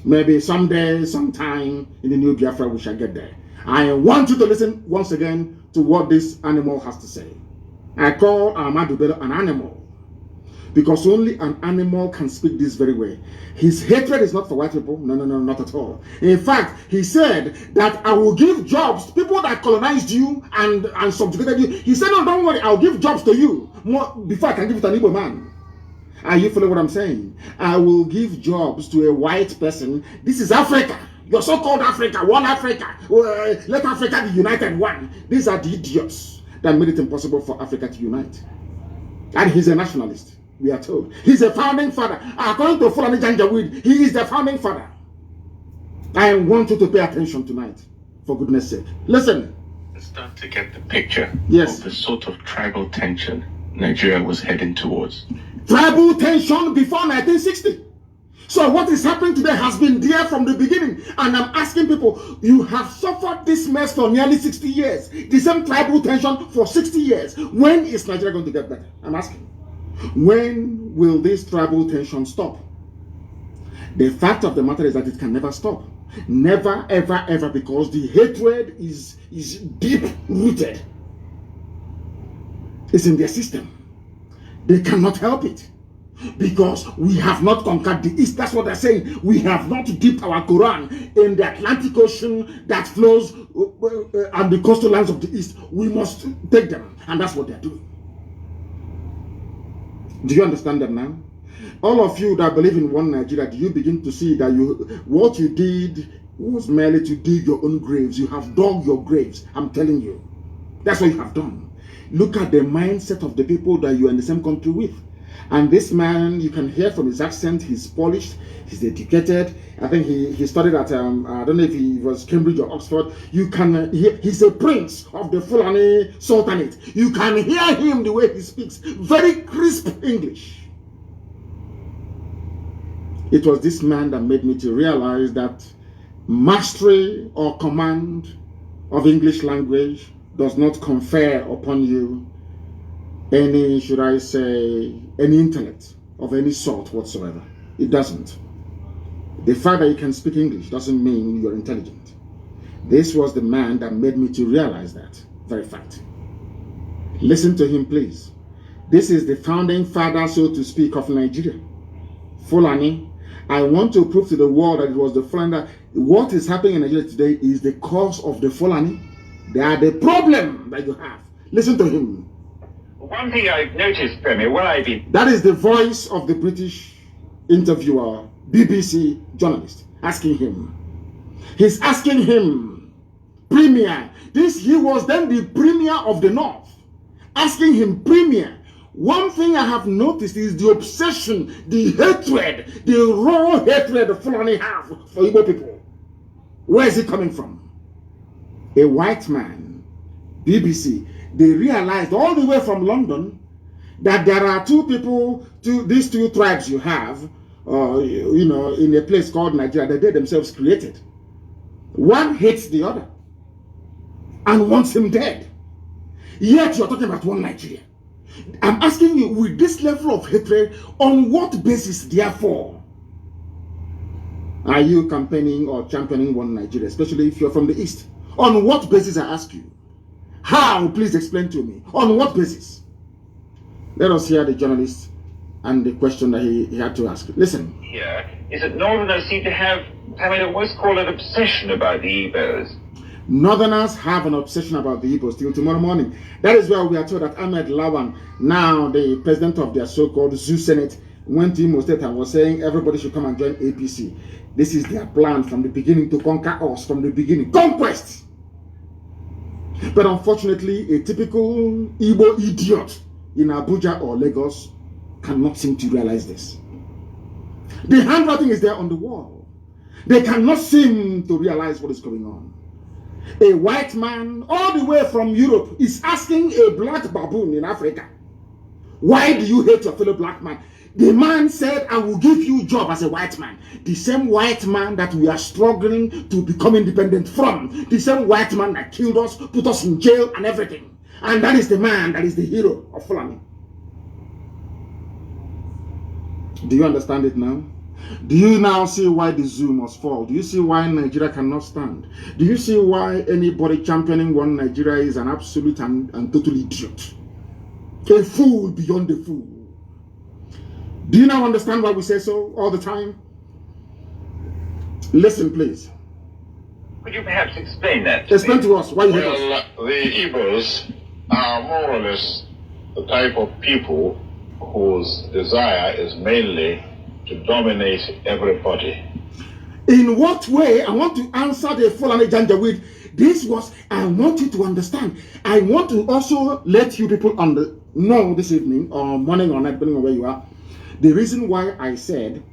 [SPEAKER 1] Maybe someday, sometime in the new Biafra, we shall get there. I want you to listen once again to what this animal has to say. I call Ahmadu Bello an animal, because only an animal can speak this very way. His hatred is not for white people. No, not at all. In fact, he said that I will give jobs to people that colonized you and subjugated you. He said, no, don't worry, I'll give jobs to you more before I can give it to an Igbo man. Are you following what I'm saying? I will give jobs to a white person. This is Africa. Your so-called Africa, one Africa. Let Africa be united one. These are the idiots that made it impossible for Africa to unite. And he's a nationalist, we are told. He's a founding father. According to Fulani Janjaweed, he is the founding father. I want you to pay attention tonight, for goodness sake. Listen.
[SPEAKER 2] Start to get the picture
[SPEAKER 1] of
[SPEAKER 2] the sort of tribal tension Nigeria was heading towards.
[SPEAKER 1] Tribal tension before 1960. So what is happening today has been there from the beginning. And I'm asking people, you have suffered this mess for nearly 60 years. The same tribal tension for 60 years. When is Nigeria going to get better? I'm asking. When will this tribal tension stop? The fact of the matter is that it can never stop. Never, ever, ever, because the hatred is deep rooted. It's in their system. They cannot help it, because we have not conquered the East. That's what they're saying. We have not dipped our Quran in the Atlantic Ocean that flows and the coastal lands of the East. We must take them, and that's what they're doing. Do you understand them now? All of you that believe in one Nigeria, do you begin to see that what you did was merely to dig your own graves? You have dug your graves. I'm telling you. That's what you have done. Look at the mindset of the people that you are in the same country with. And this man, you can hear from his accent, he's polished, he's educated. I think he studied at, I don't know if he was Cambridge or Oxford. You can hear, he's a prince of the Fulani Sultanate. You can hear him the way he speaks. Very crisp English. It was this man that made me to realize that mastery or command of English language does not confer upon you any, should I say, any intellect of any sort whatsoever. It doesn't. The fact that you can speak English doesn't mean you're intelligent. This was the man that made me to realize that very fact. Listen to him, please. This is the founding father, so to speak, of Nigeria. Fulani. I want to prove to the world that it was the Fulani. What is happening in Nigeria today is the cause of the Fulani. They are the problem that you have. Listen to him.
[SPEAKER 3] One thing I've noticed, Premier, when I've been...
[SPEAKER 1] That is the voice of the British interviewer, BBC journalist, asking him. He's asking him, Premier. He was then the Premier of the North. Asking him, Premier. One thing I have noticed is the obsession, the hatred, the raw hatred the Fulani have for Igbo people. Where is it coming from? A white man, BBC, they realized all the way from London that there are two people, these two tribes you have, in a place called Nigeria that they themselves created. One hates the other and wants him dead. Yet you're talking about one Nigeria. I'm asking you, with this level of hatred, on what basis, therefore, are you campaigning or championing one Nigeria, especially if you're from the East? On what basis, I ask you? How? Please explain to me. On what basis? Let us hear the journalist and the question that he had to ask. Listen.
[SPEAKER 3] Here is that Northerners seem to have, what's called an obsession about the Igbos.
[SPEAKER 1] Northerners have an obsession about the Igbos till tomorrow morning. That is why we are told that Ahmed Lawan, now the president of their so-called Zoo Senate, went to Imo State and was saying everybody should come and join APC. This is their plan from the beginning to conquer us from the beginning. Conquest! But unfortunately, a typical Igbo idiot in Abuja or Lagos cannot seem to realize this. The handwriting is there on the wall. They cannot seem to realize what is going on. A white man all the way from Europe is asking a black baboon in Africa, why do you hate your fellow black man? The man said, I will give you a job as a white man. The same white man that we are struggling to become independent from. The same white man that killed us, put us in jail and everything. And that is the man that is the hero of Fulani. Do you understand it now? Do you now see why the zoo must fall? Do you see why Nigeria cannot stand? Do you see why anybody championing one Nigeria is an absolute and total idiot? A fool beyond the fool. Do you now understand why we say so all the time? Listen, please.
[SPEAKER 3] Could you perhaps explain that to
[SPEAKER 1] Explain
[SPEAKER 3] me?
[SPEAKER 1] to us why you hate
[SPEAKER 4] Well,
[SPEAKER 1] us.
[SPEAKER 4] the Igbos are more or less the type of people whose desire is mainly to dominate everybody.
[SPEAKER 1] In what way? I want to answer the Fulani Janjaweed. This was, I want you to understand. I want to also let you people know this evening or morning or night, depending on where you are, the reason why I said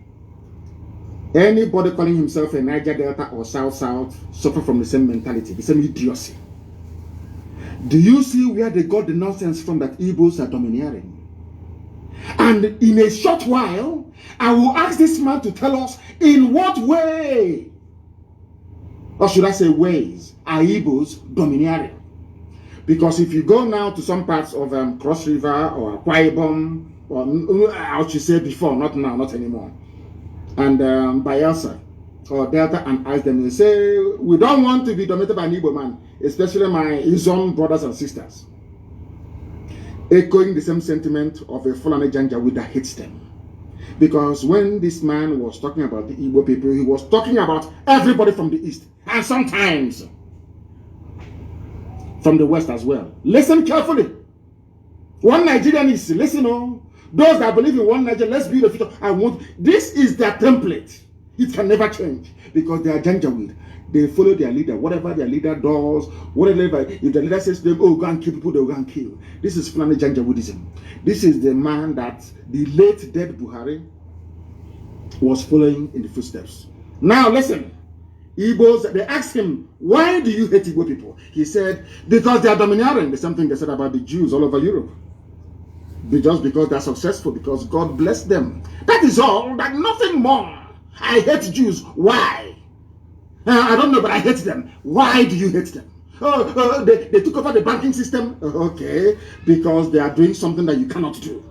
[SPEAKER 1] anybody calling himself a Niger Delta or South suffer from the same mentality, the same idiocy. Do you see where they got the nonsense from that Igbos are domineering? And in a short while, I will ask this man to tell us in what way, or should I say ways, are Igbos domineering? Because if you go now to some parts of Cross River or Akwa Ibom, or I should say before, not now, not anymore, and Bayelsa or Delta, and ask them, they say, we don't want to be dominated by an Igbo man, especially my Izon brothers and sisters. Echoing the same sentiment of a Fulani Janjaweed that hates them. Because when this man was talking about the Igbo people, he was talking about everybody from the East, and sometimes from the West as well. Listen carefully. One Nigerian is, listen, oh, those that believe in one Nigeria, let's build a future. This is their template. It can never change because they are Janjaweed. They follow their leader. Whatever their leader does, whatever, if the leader says to them, oh, go and kill people, they'll go and kill. This is Fulani Janjaweedism. This is the man that the late dead Buhari was following in the footsteps. Now listen, Igbos, they asked him, why do you hate Igbo people? He said, because they are domineering. The same thing they said about the Jews all over Europe. Just because they're successful, because God blessed them. That is all, that nothing more. I hate Jews. Why? I don't know, but I hate them. Why do you hate them? They took over the banking system. Okay, because they are doing something that you cannot do.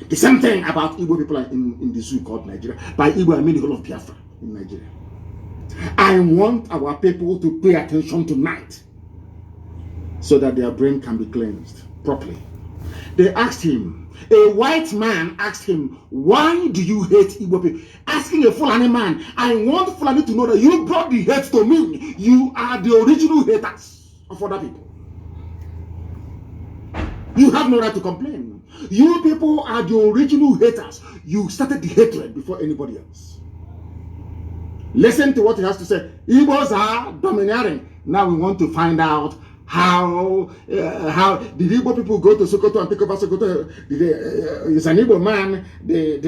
[SPEAKER 1] The same thing about Igbo people in the zoo called Nigeria. By Igbo, I mean the whole of Biafra in Nigeria. I want our people to pay attention tonight so that their brain can be cleansed properly. They asked him, a white man asked him, why do you hate Igbo people? Asking a Fulani man, I want Fulani to know that you brought the hate to me. You are the original haters of other people. You have no right to complain. You people are the original haters. You started the hatred before anybody else. Listen to what he has to say. Igbos are domineering. Now we want to find out how did Igbo people go to Sokoto and take over Sokoto? Is an Igbo man the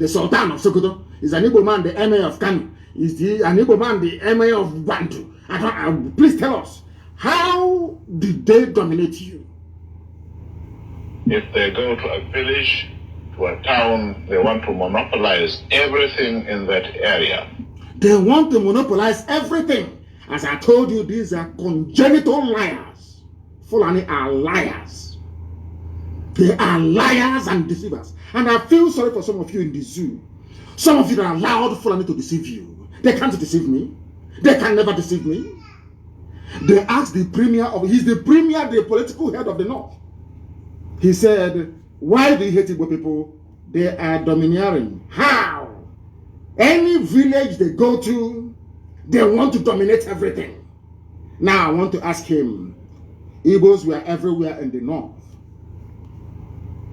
[SPEAKER 1] Sultan of Sokoto? Is an Igbo man the Emir of Kanu? Is an Igbo man the Emir of Bantu? Please tell us, how did they dominate you?
[SPEAKER 4] If they go to a village, to a town, they want to monopolize everything in that area.
[SPEAKER 1] They want to monopolize everything. As I told you, these are congenital liars. Fulani are liars. They are liars and deceivers. And I feel sorry for some of you in the zoo. Some of you that allowed Fulani to deceive you. They can't deceive me. They can never deceive me. They asked the premier he's the premier, the political head of the North. He said, why do you hate Igbo people? They are domineering. How? Any village they go to, They want to dominate everything. Now I want to ask him, Igbos were everywhere in the north.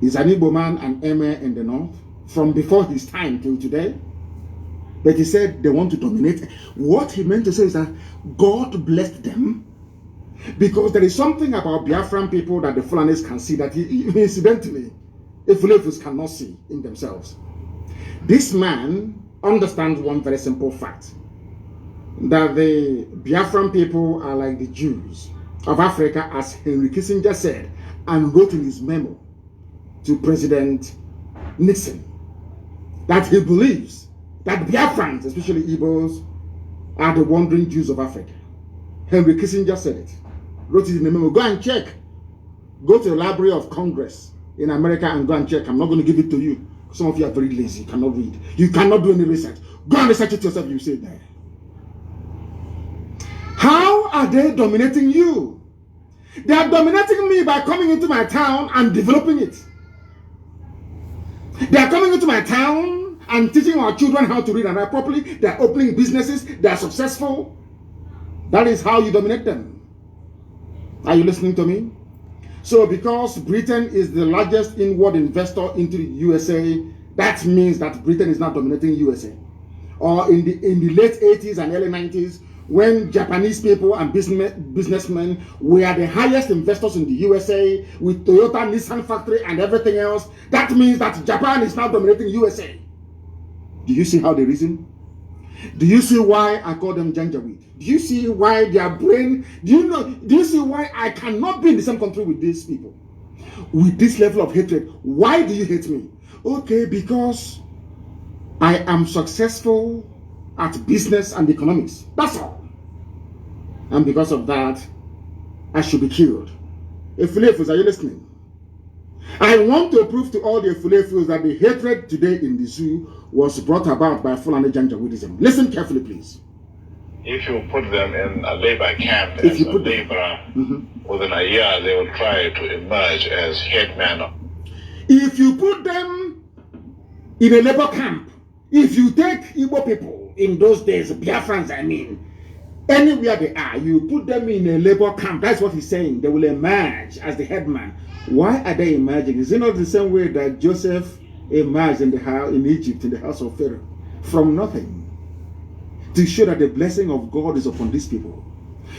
[SPEAKER 1] Is an Igbo man an emir in the north from before his time till today? But he said they want to dominate. What he meant to say is that God blessed them, because there is something about Biafran people that the Fulanis can see that incidentally, Ifulefus cannot see in themselves. This man understands one very simple fact, that the Biafran people are like the Jews of Africa, as Henry Kissinger said and wrote in his memo to President Nixon, that he believes that Biafrans, especially Igbos, are the wandering Jews of Africa. Henry Kissinger said it, wrote it in a memo. Go and check. Go to the Library of Congress in America and go and check. I'm not going to give it to you. Some of you are very lazy. You cannot read. You cannot do any research. Go and research it yourself. You say it there. How are they dominating you? They are dominating me by coming into my town and developing it. They are coming into my town and teaching our children how to read and write properly. They are opening businesses. They are successful. That is how you dominate them. Are you listening to me? So because Britain is the largest inward investor into the USA, that means that Britain is not dominating USA. Or in the late 80s and early 90s, when Japanese people and businessmen were the highest investors in the USA with Toyota, Nissan factory and everything else, that means that Japan is now dominating USA. Do you see how they reason? Do you see why I call them Janjaweed? Do you see why their brain, do you see why I cannot be in the same country with these people? With this level of hatred. Why do you hate me? Okay, because I am successful at business and economics. That's all. And because of that, I should be killed. Ifulefus, are you listening? I want to prove to all the Ifulefus that the hatred today in the zoo was brought about by Fulani Janjaweedism. Listen carefully, please.
[SPEAKER 4] If you put them in a labor camp as a laborer, within a year they will try to emerge as headman.
[SPEAKER 1] If you put them in a labor camp, if you take Igbo people in those days, Biafrans I mean, anywhere they are, you put them in a labor camp, that's what he's saying, they will emerge as the headman. Why are they emerging? Is it not the same way that Joseph emerged in the house in Egypt, in the house of Pharaoh, from nothing, to show that the blessing of God is upon these people?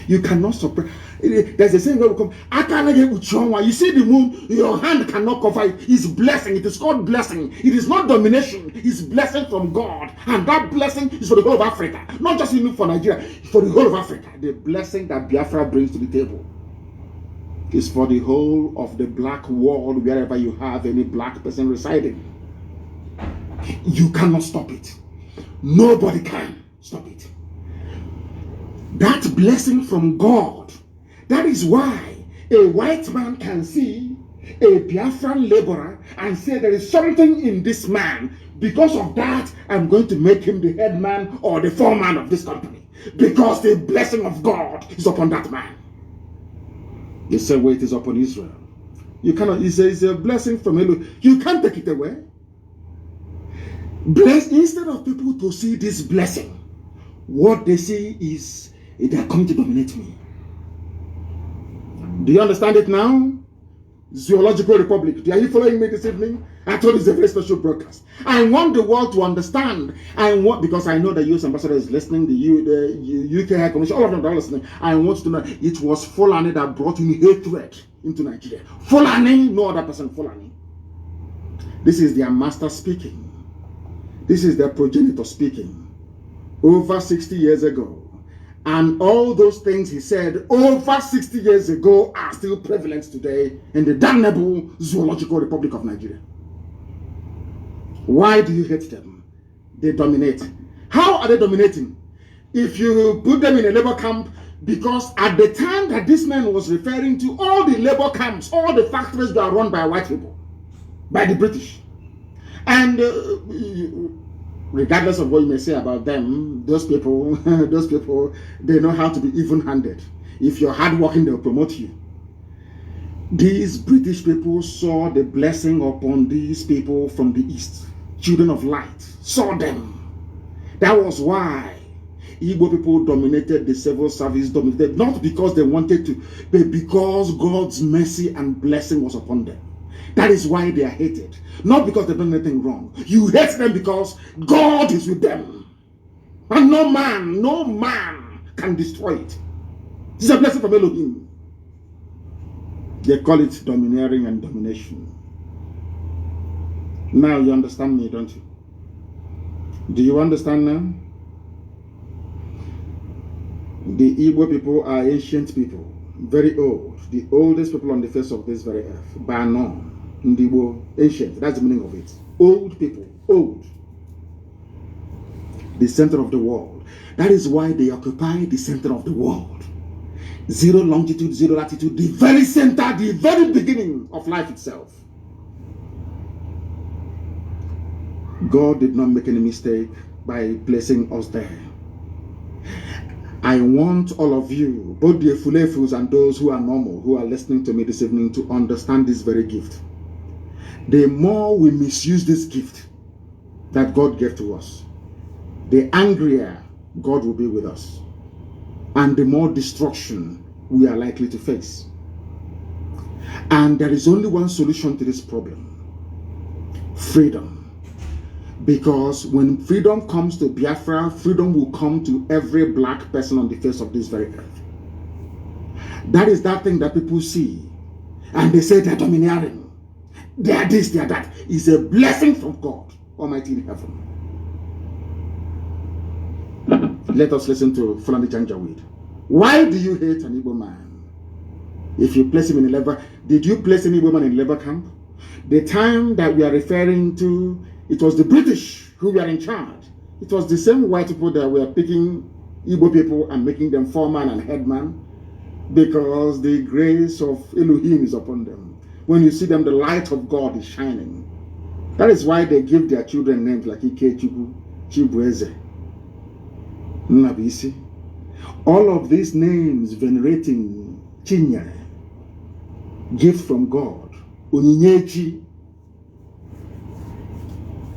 [SPEAKER 1] You cannot suppress. There's a saying where we come, I cannot get with you. You see the moon, your hand cannot cover it. It's blessing. It is called blessing. It is not domination. It's blessing from God. And that blessing is for the whole of Africa. Not just even for Nigeria, for the whole of Africa. The blessing that Biafra brings to the table is for the whole of the black world, wherever you have any black person residing. You cannot stop it. Nobody can stop it. That blessing from God, that is why a white man can see a Biafran laborer and say there is something in this man. Because of that, I'm going to make him the head man or the foreman of this company. Because the blessing of God is upon that man. The same way it is upon Israel. You cannot, it's a blessing from Elohim. You can't take it away. Instead of people to see this blessing, what they see is they are coming to dominate me. Do you understand it now? Zoological Republic. Are you following me this evening? I told you it's a very special broadcast. I want the world to understand. Because I know the US ambassador is listening, the UK High Commission, all of them are listening. I want to know it was Fulani that brought in hatred into Nigeria. Fulani, no other person, Fulani. This is their master speaking. This is their progenitor speaking. Over 60 years ago. And all those things he said over 60 years ago are still prevalent today in the damnable Zoological Republic of Nigeria. Why do you hate them? They dominate. How are they dominating? If you put them in a labor camp, because at the time that this man was referring to, all the labor camps, all the factories were run by white people, by the British. And regardless of what you may say about them, those people, they know how to be even-handed. If you're hardworking, they'll promote you. These British people saw the blessing upon these people from the East. Children of light saw them. That was why Igbo people dominated the civil service, dominated not because they wanted to, but because God's mercy and blessing was upon them. That is why they are hated. Not because they've done anything wrong. You hate them because God is with them. And no man can destroy it. It's a blessing from Elohim. They call it domineering and domination. Now you understand me, don't you? Do you understand now? The Igbo people are ancient people, very old, the oldest people on the face of this very earth. Bano, Ndibo, ancient, that's the meaning of it. Old people, old. The center of the world. That is why they occupy the center of the world. Zero longitude, zero latitude, the very center, the very beginning of life itself. God did not make any mistake by placing us there. I want all of you, both the Efulefus and those who are normal, who are listening to me this evening, to understand this very gift. The more we misuse this gift that God gave to us, the angrier God will be with us, and the more destruction we are likely to face. And there is only one solution to this problem: freedom. Because when freedom comes to Biafra, freedom will come to every black person on the face of this very earth. That is that thing that people see, and they say they're domineering. They are this, they are that. It's a blessing from God Almighty in heaven. Let us listen to Fulani Janjaweed. Why do you hate an Igbo man? If you place him in a labor, did you place any woman in a labor camp? The time that we are referring to, it was the British who were in charge. It was the same white people that were picking Igbo people and making them foreman and headman, because the grace of Elohim is upon them. When you see them, the light of God is shining. That is why they give their children names like Ikechukwu, Chibueze, Nnabisi. All of these names venerating Chinyere, gift from God, Onyinyechi.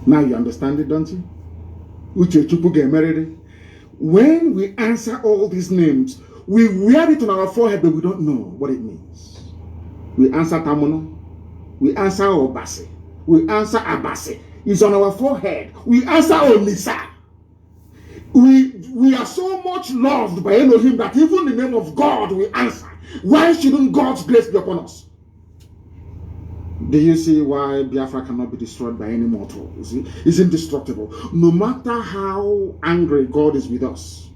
[SPEAKER 1] Now you understand it, don't you? When we answer all these names, we wear it on our forehead, but we don't know what it means. We answer Tamono, we answer Obase, we answer Abase. It's on our forehead. We answer Onisa. We are so much loved by Elohim that even the name of God we answer. Why shouldn't God's grace be upon us? Do you see why Biafra cannot be destroyed by any mortal? You see, it's indestructible. No matter how angry God is with us,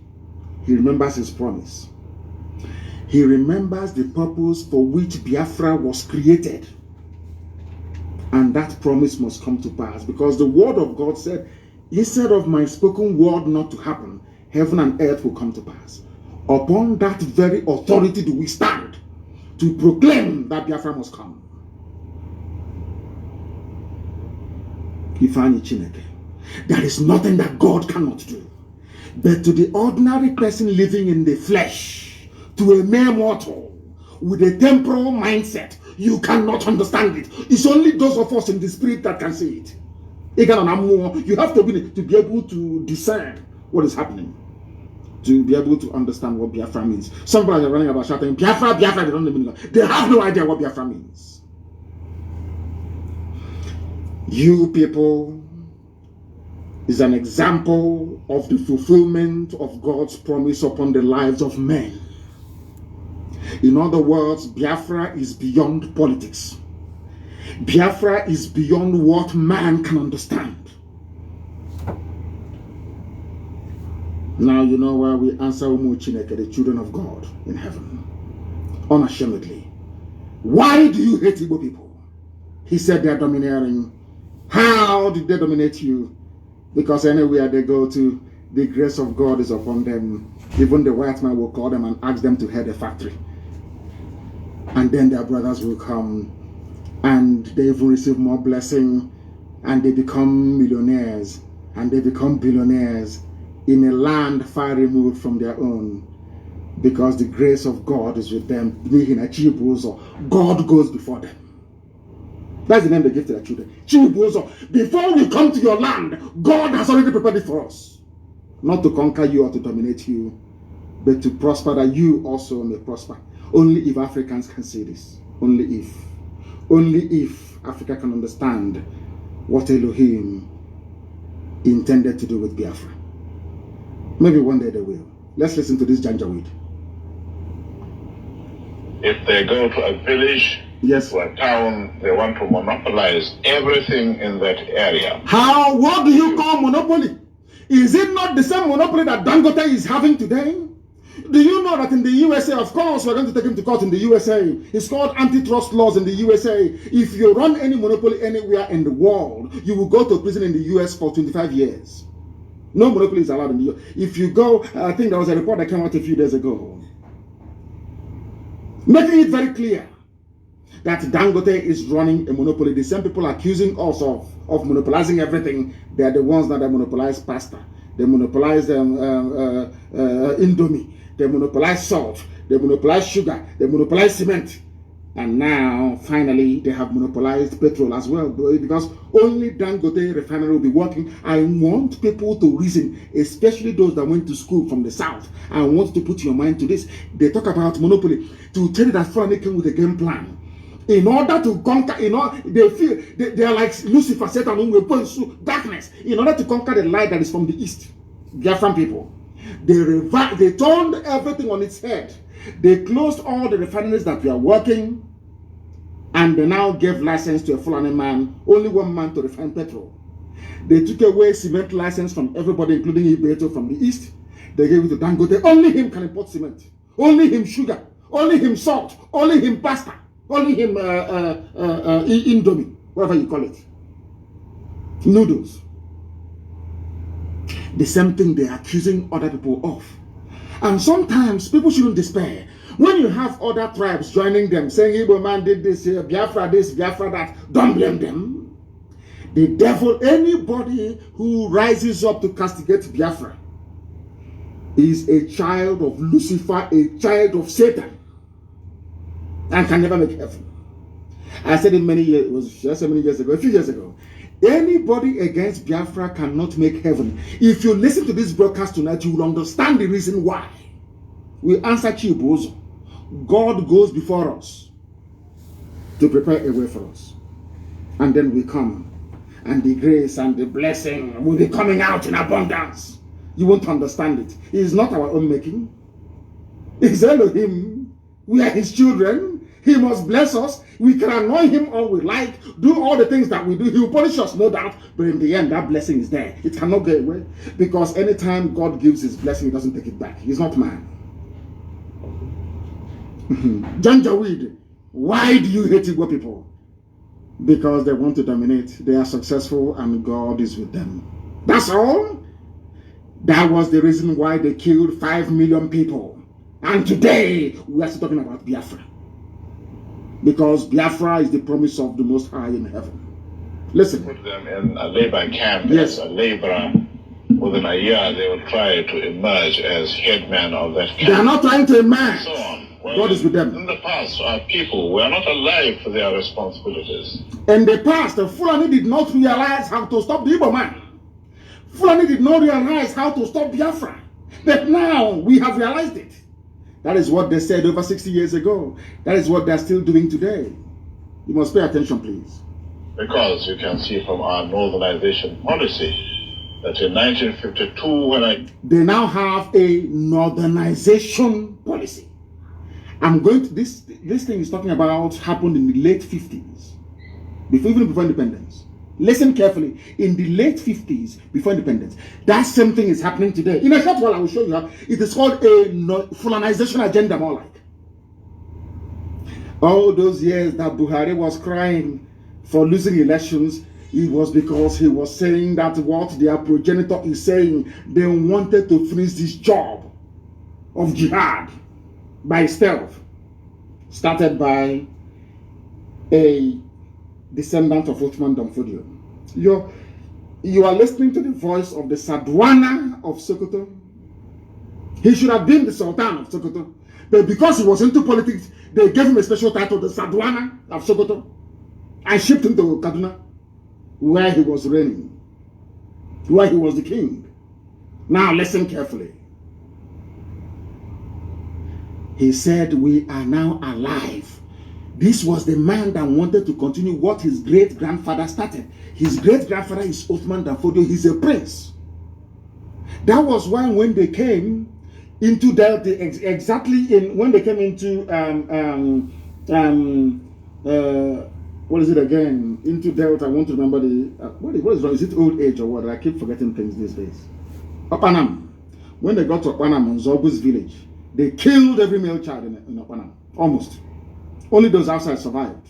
[SPEAKER 1] He remembers His promise. He remembers the purpose for which Biafra was created. And that promise must come to pass, because the word of God said, instead of my spoken word not to happen, heaven and earth will come to pass. Upon that very authority do we stand to proclaim that Biafra must come. There is nothing that God cannot do. But to the ordinary person living in the flesh, to a mere mortal with a temporal mindset, you cannot understand it. It's only those of us in the spirit that can see it. You have to be able to discern what is happening, to be able to understand what Biafra means. Some people are running about shouting, Biafra, Biafra, they don't even know. They have no idea what Biafra means. You people is an example of the fulfillment of God's promise upon the lives of men. In other words, Biafra is beyond politics. Biafra is beyond what man can understand. Now you know why we answer Umu Chineke, the children of God in heaven, unashamedly. Why do you hate Igbo people? He said they are domineering. How did they dominate you? Because anywhere they go to, the grace of God is upon them. Even the white man will call them and ask them to head a factory. And then their brothers will come and they even receive more blessing, and they become millionaires and they become billionaires in a land far removed from their own, because the grace of God is with them. God goes before them. That's the name they give to their children. Before we come to your land, God has already prepared it for us. not to conquer you or to dominate you, but to prosper that you also may prosper. Only if Africans can see this. Only if Africa can understand what Elohim intended to do with Biafra. Maybe one day they will. Let's listen to this Janjaweed.
[SPEAKER 4] If they go to a village,
[SPEAKER 1] yes,
[SPEAKER 4] to a town, they want to monopolize everything in that area.
[SPEAKER 1] How? What do you call monopoly? Is it not the same monopoly that Dangote is having today? Do you know that in the USA, of course, we're going to take him to court in the USA. It's called antitrust laws in the USA. If you run any monopoly anywhere in the world, you will go to prison in the US for 25 years. No monopoly is allowed in the US. If you go, I think there was a report that came out a few days ago, making it very clear that Dangote is running a monopoly. The same people accusing us of monopolizing everything, they are the ones that monopolize pasta. They monopolize Indomie. They monopolize salt. They monopolize sugar. They monopolize cement. And now, finally, they have monopolized petrol as well. Because only Dangote refinery will be working. I want people to reason, especially those that went to school from the south. I want to put your mind to this. They talk about monopoly. To tell you that Fulani came with a game plan. In order to conquer, they feel they are like Lucifer, Satan, who will point to darkness. In order to conquer the light that is from the east, Biafran people, they turned everything on its head. They closed all the refineries that were working, and they now gave license to a Fulani man, only one man to refine petrol. They took away cement license from everybody, including Ibeto from the east. They gave it to Dangote. Only him can import cement. Only him sugar. Only him salt. Only him pasta. Only him Indomie, whatever you call it. Noodles. The same thing they're accusing other people of. And sometimes people shouldn't despair. When you have other tribes joining them, saying Igbo man did this here, Biafra this, Biafra that, don't blame them. The devil, anybody who rises up to castigate Biafra, is a child of Lucifer, a child of Satan, and can never make heaven. I said it many years, it was just so many years ago, a few years ago. Anybody against Biafra cannot make heaven. If you listen to this broadcast tonight, you will understand the reason why. We answer Chibozo. God goes before us to prepare a way for us. And then we come. And the grace and the blessing will be coming out in abundance. You won't understand it. It is not our own making. It's Elohim. We are his children. He must bless us. We can annoy him all we like, do all the things that we do. He will punish us, no doubt. But in the end, that blessing is there. It cannot go away. Because anytime God gives his blessing, he doesn't take it back. He's not man. Janjaweed, why do you hate Igbo people? Because they want to dominate. They are successful and God is with them. That's all. That was the reason why they killed 5 million people. And today, we are still talking about Biafra. Because Biafra is the promise of the Most High in heaven. Listen.
[SPEAKER 4] Put them in a labor camp
[SPEAKER 1] yes.
[SPEAKER 4] as a laborer. Within a year, they will try to emerge as headman of that camp.
[SPEAKER 1] They are not trying to emerge.
[SPEAKER 4] So on. Well,
[SPEAKER 1] God is with them.
[SPEAKER 4] In the past, our people were not alive to their responsibilities.
[SPEAKER 1] In the past, the Fulani did not realize how to stop the Igbo man. Fulani did not realize how to stop Biafra. But now, we have realized it. That is what they said over 60 years ago. That is what they're still doing today. You must pay attention, please.
[SPEAKER 4] Because you can see from our northernization policy that in 1952,
[SPEAKER 1] they now have a northernization policy. I'm going to this thing is talking about happened in the late 50s, even before independence. Listen carefully. In the late 50s, before independence, that same thing is happening today. In a short while, I will show you how. It is called a Fulanization agenda, more like. All those years that Buhari was crying for losing elections, it was because he was saying that what their progenitor is saying, they wanted to finish this job of jihad by stealth, started by a descendant of Uthman Danfodio. You are listening to the voice of the Sadwana of Sokoto. He should have been the Sultan of Sokoto. But because he was into politics, they gave him a special title, the Sadwana of Sokoto, and shipped him to Kaduna, where he was reigning, where he was the king. Now listen carefully. He said, we are now alive. This was the man that wanted to continue what his great-grandfather started. His great-grandfather is Othman Danfodio. He's a prince. That was why when they came into Delta, when they came into what is it again? Into Delta, I want to remember the what is wrong? Is it old age or what? I keep forgetting things these days. Opanam. When they got to Opanam, Zogu's village, they killed every male child in Opanam. Almost. Only those outside survived.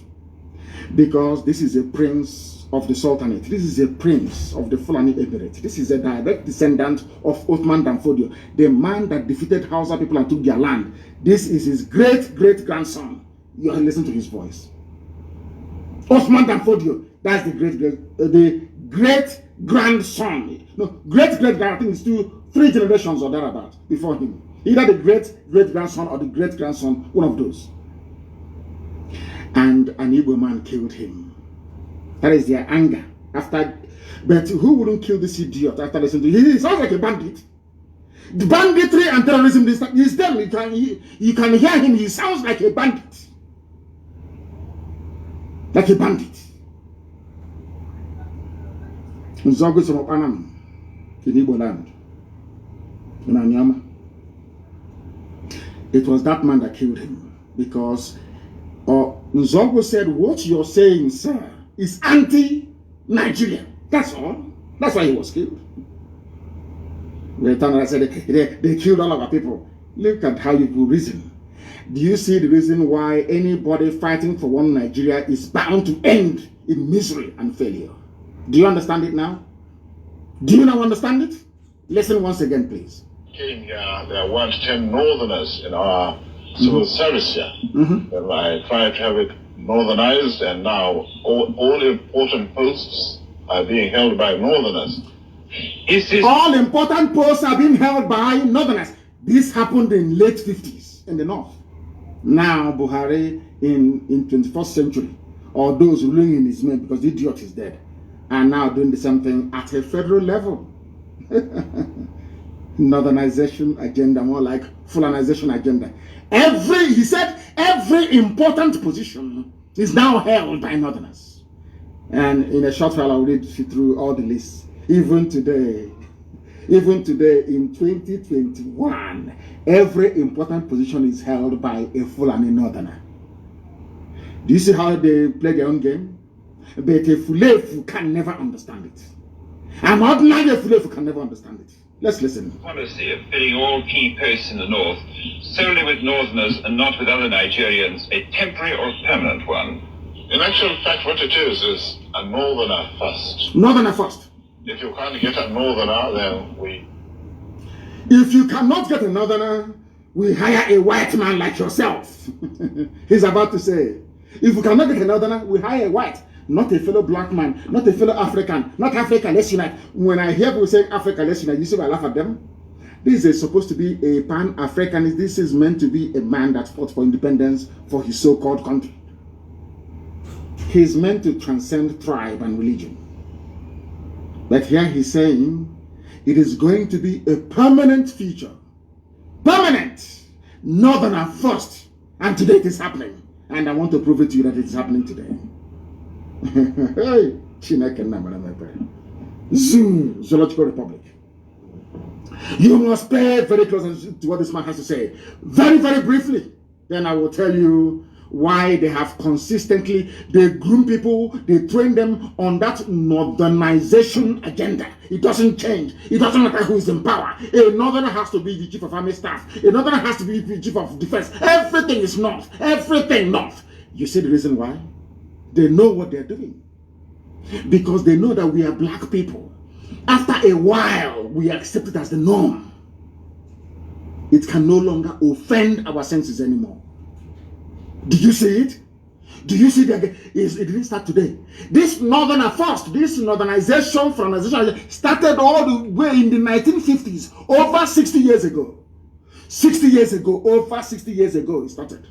[SPEAKER 1] Because this is a prince of the Sultanate. This is a prince of the Fulani Emirate. This is a direct descendant of Othman Danfodio, the man that defeated Hausa people and took their land. This is his great-great-grandson. You listen to his voice. Othman Danfodio, that's the great-grandson. No, great-great-grand, I think it's 3 generations or thereabout before him. Either the great-great-grandson or the great-grandson, one of those. And an Igbo man killed him. That is their anger. But who wouldn't kill this idiot after listening to him? He sounds like a bandit. The banditry and terrorism is them. You can hear him. He sounds like a bandit. Like a bandit. Nzogos from Opanam, in Igbo land, in Anyama. It was that man that killed him. Because Nzogo said, what you're saying, sir, is anti-Nigerian. That's all. That's why he was killed. I said they killed all of our people. Look at how you reason. Do you see the reason why anybody fighting for one Nigeria is bound to end in misery and failure? Do you understand it now? Do you now understand it? Listen once again, please.
[SPEAKER 4] Came here, there weren't 10 northerners in our civil service here. Well, I tried to have it northernized, and now all important posts are being held by northerners.
[SPEAKER 1] All important posts are being held by northerners. This happened in late 50s in the north. Now Buhari in 21st century, or those ruling in his name, because the idiot is dead, are now doing the same thing at a federal level. Northernization agenda, more like Fulanization agenda. He said every important position is now held by northerners. And in a short while, I'll read through all the lists. Even today in 2021, every important position is held by a Fulani northerner. Do you see how they play their own game? But a Fulefu can never understand it. An ordinary Fulefu can never understand it. Let's listen.
[SPEAKER 3] Policy of filling all key posts in the north solely with northerners and not with other Nigerians, a temporary or permanent one?
[SPEAKER 4] In actual fact, what it is a northerner first.
[SPEAKER 1] Northerner first.
[SPEAKER 4] If you can't get a northerner, then we...
[SPEAKER 1] If you cannot get a northerner, we hire a white man like yourself. He's about to say, if we cannot get a northerner, we hire a white. Not a fellow black man, not a fellow African, not Africa, let's unite. When I hear people saying Africa, let's unite, you see why I laugh at them? This is supposed to be a pan-Africanist. This is meant to be a man that fought for independence for his so-called country. He's meant to transcend tribe and religion. But here he's saying it is going to be a permanent feature. Permanent! Northerner first. And today it is happening. And I want to prove it to you that it is happening today. Hey, Zoological Republic. You must pay very close attention to what this man has to say. Very, very briefly. Then I will tell you why they have consistently, they groom people, they train them on that northernization agenda. It doesn't change. It doesn't matter who is in power. A northerner has to be the chief of army staff. A northerner has to be the chief of defense. Everything is north. Everything north. You see the reason why? They know what they're doing. Because they know that we are black people. After a while, we accept it as the norm. It can no longer offend our senses anymore. Do you see it? Do you see that it didn't start today? This northerner first, this northernization started all the way in the 1950s, over 60 years ago. 60 years ago, over 60 years ago, it started.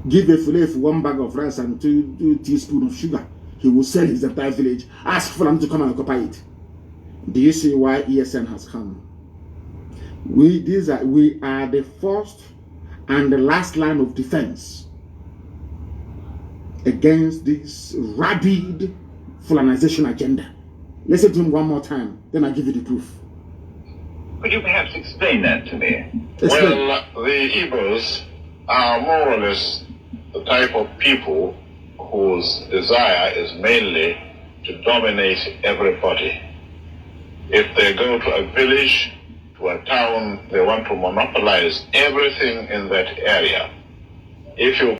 [SPEAKER 1] Give a Fulef 1 bag of rice and 2 teaspoons of sugar. He will sell his entire village. Ask for them to come and occupy it. Do you see why ESN has come? We are the first and the last line of defense against this rabid Fulanization agenda. Listen to him one more time, then I'll give you the proof.
[SPEAKER 3] Could you perhaps explain that to me?
[SPEAKER 1] Explain.
[SPEAKER 4] Well, the Igbos are more or less the type of people whose desire is mainly to dominate everybody. If they go to a village, to a town, they want to monopolize everything in that area. If you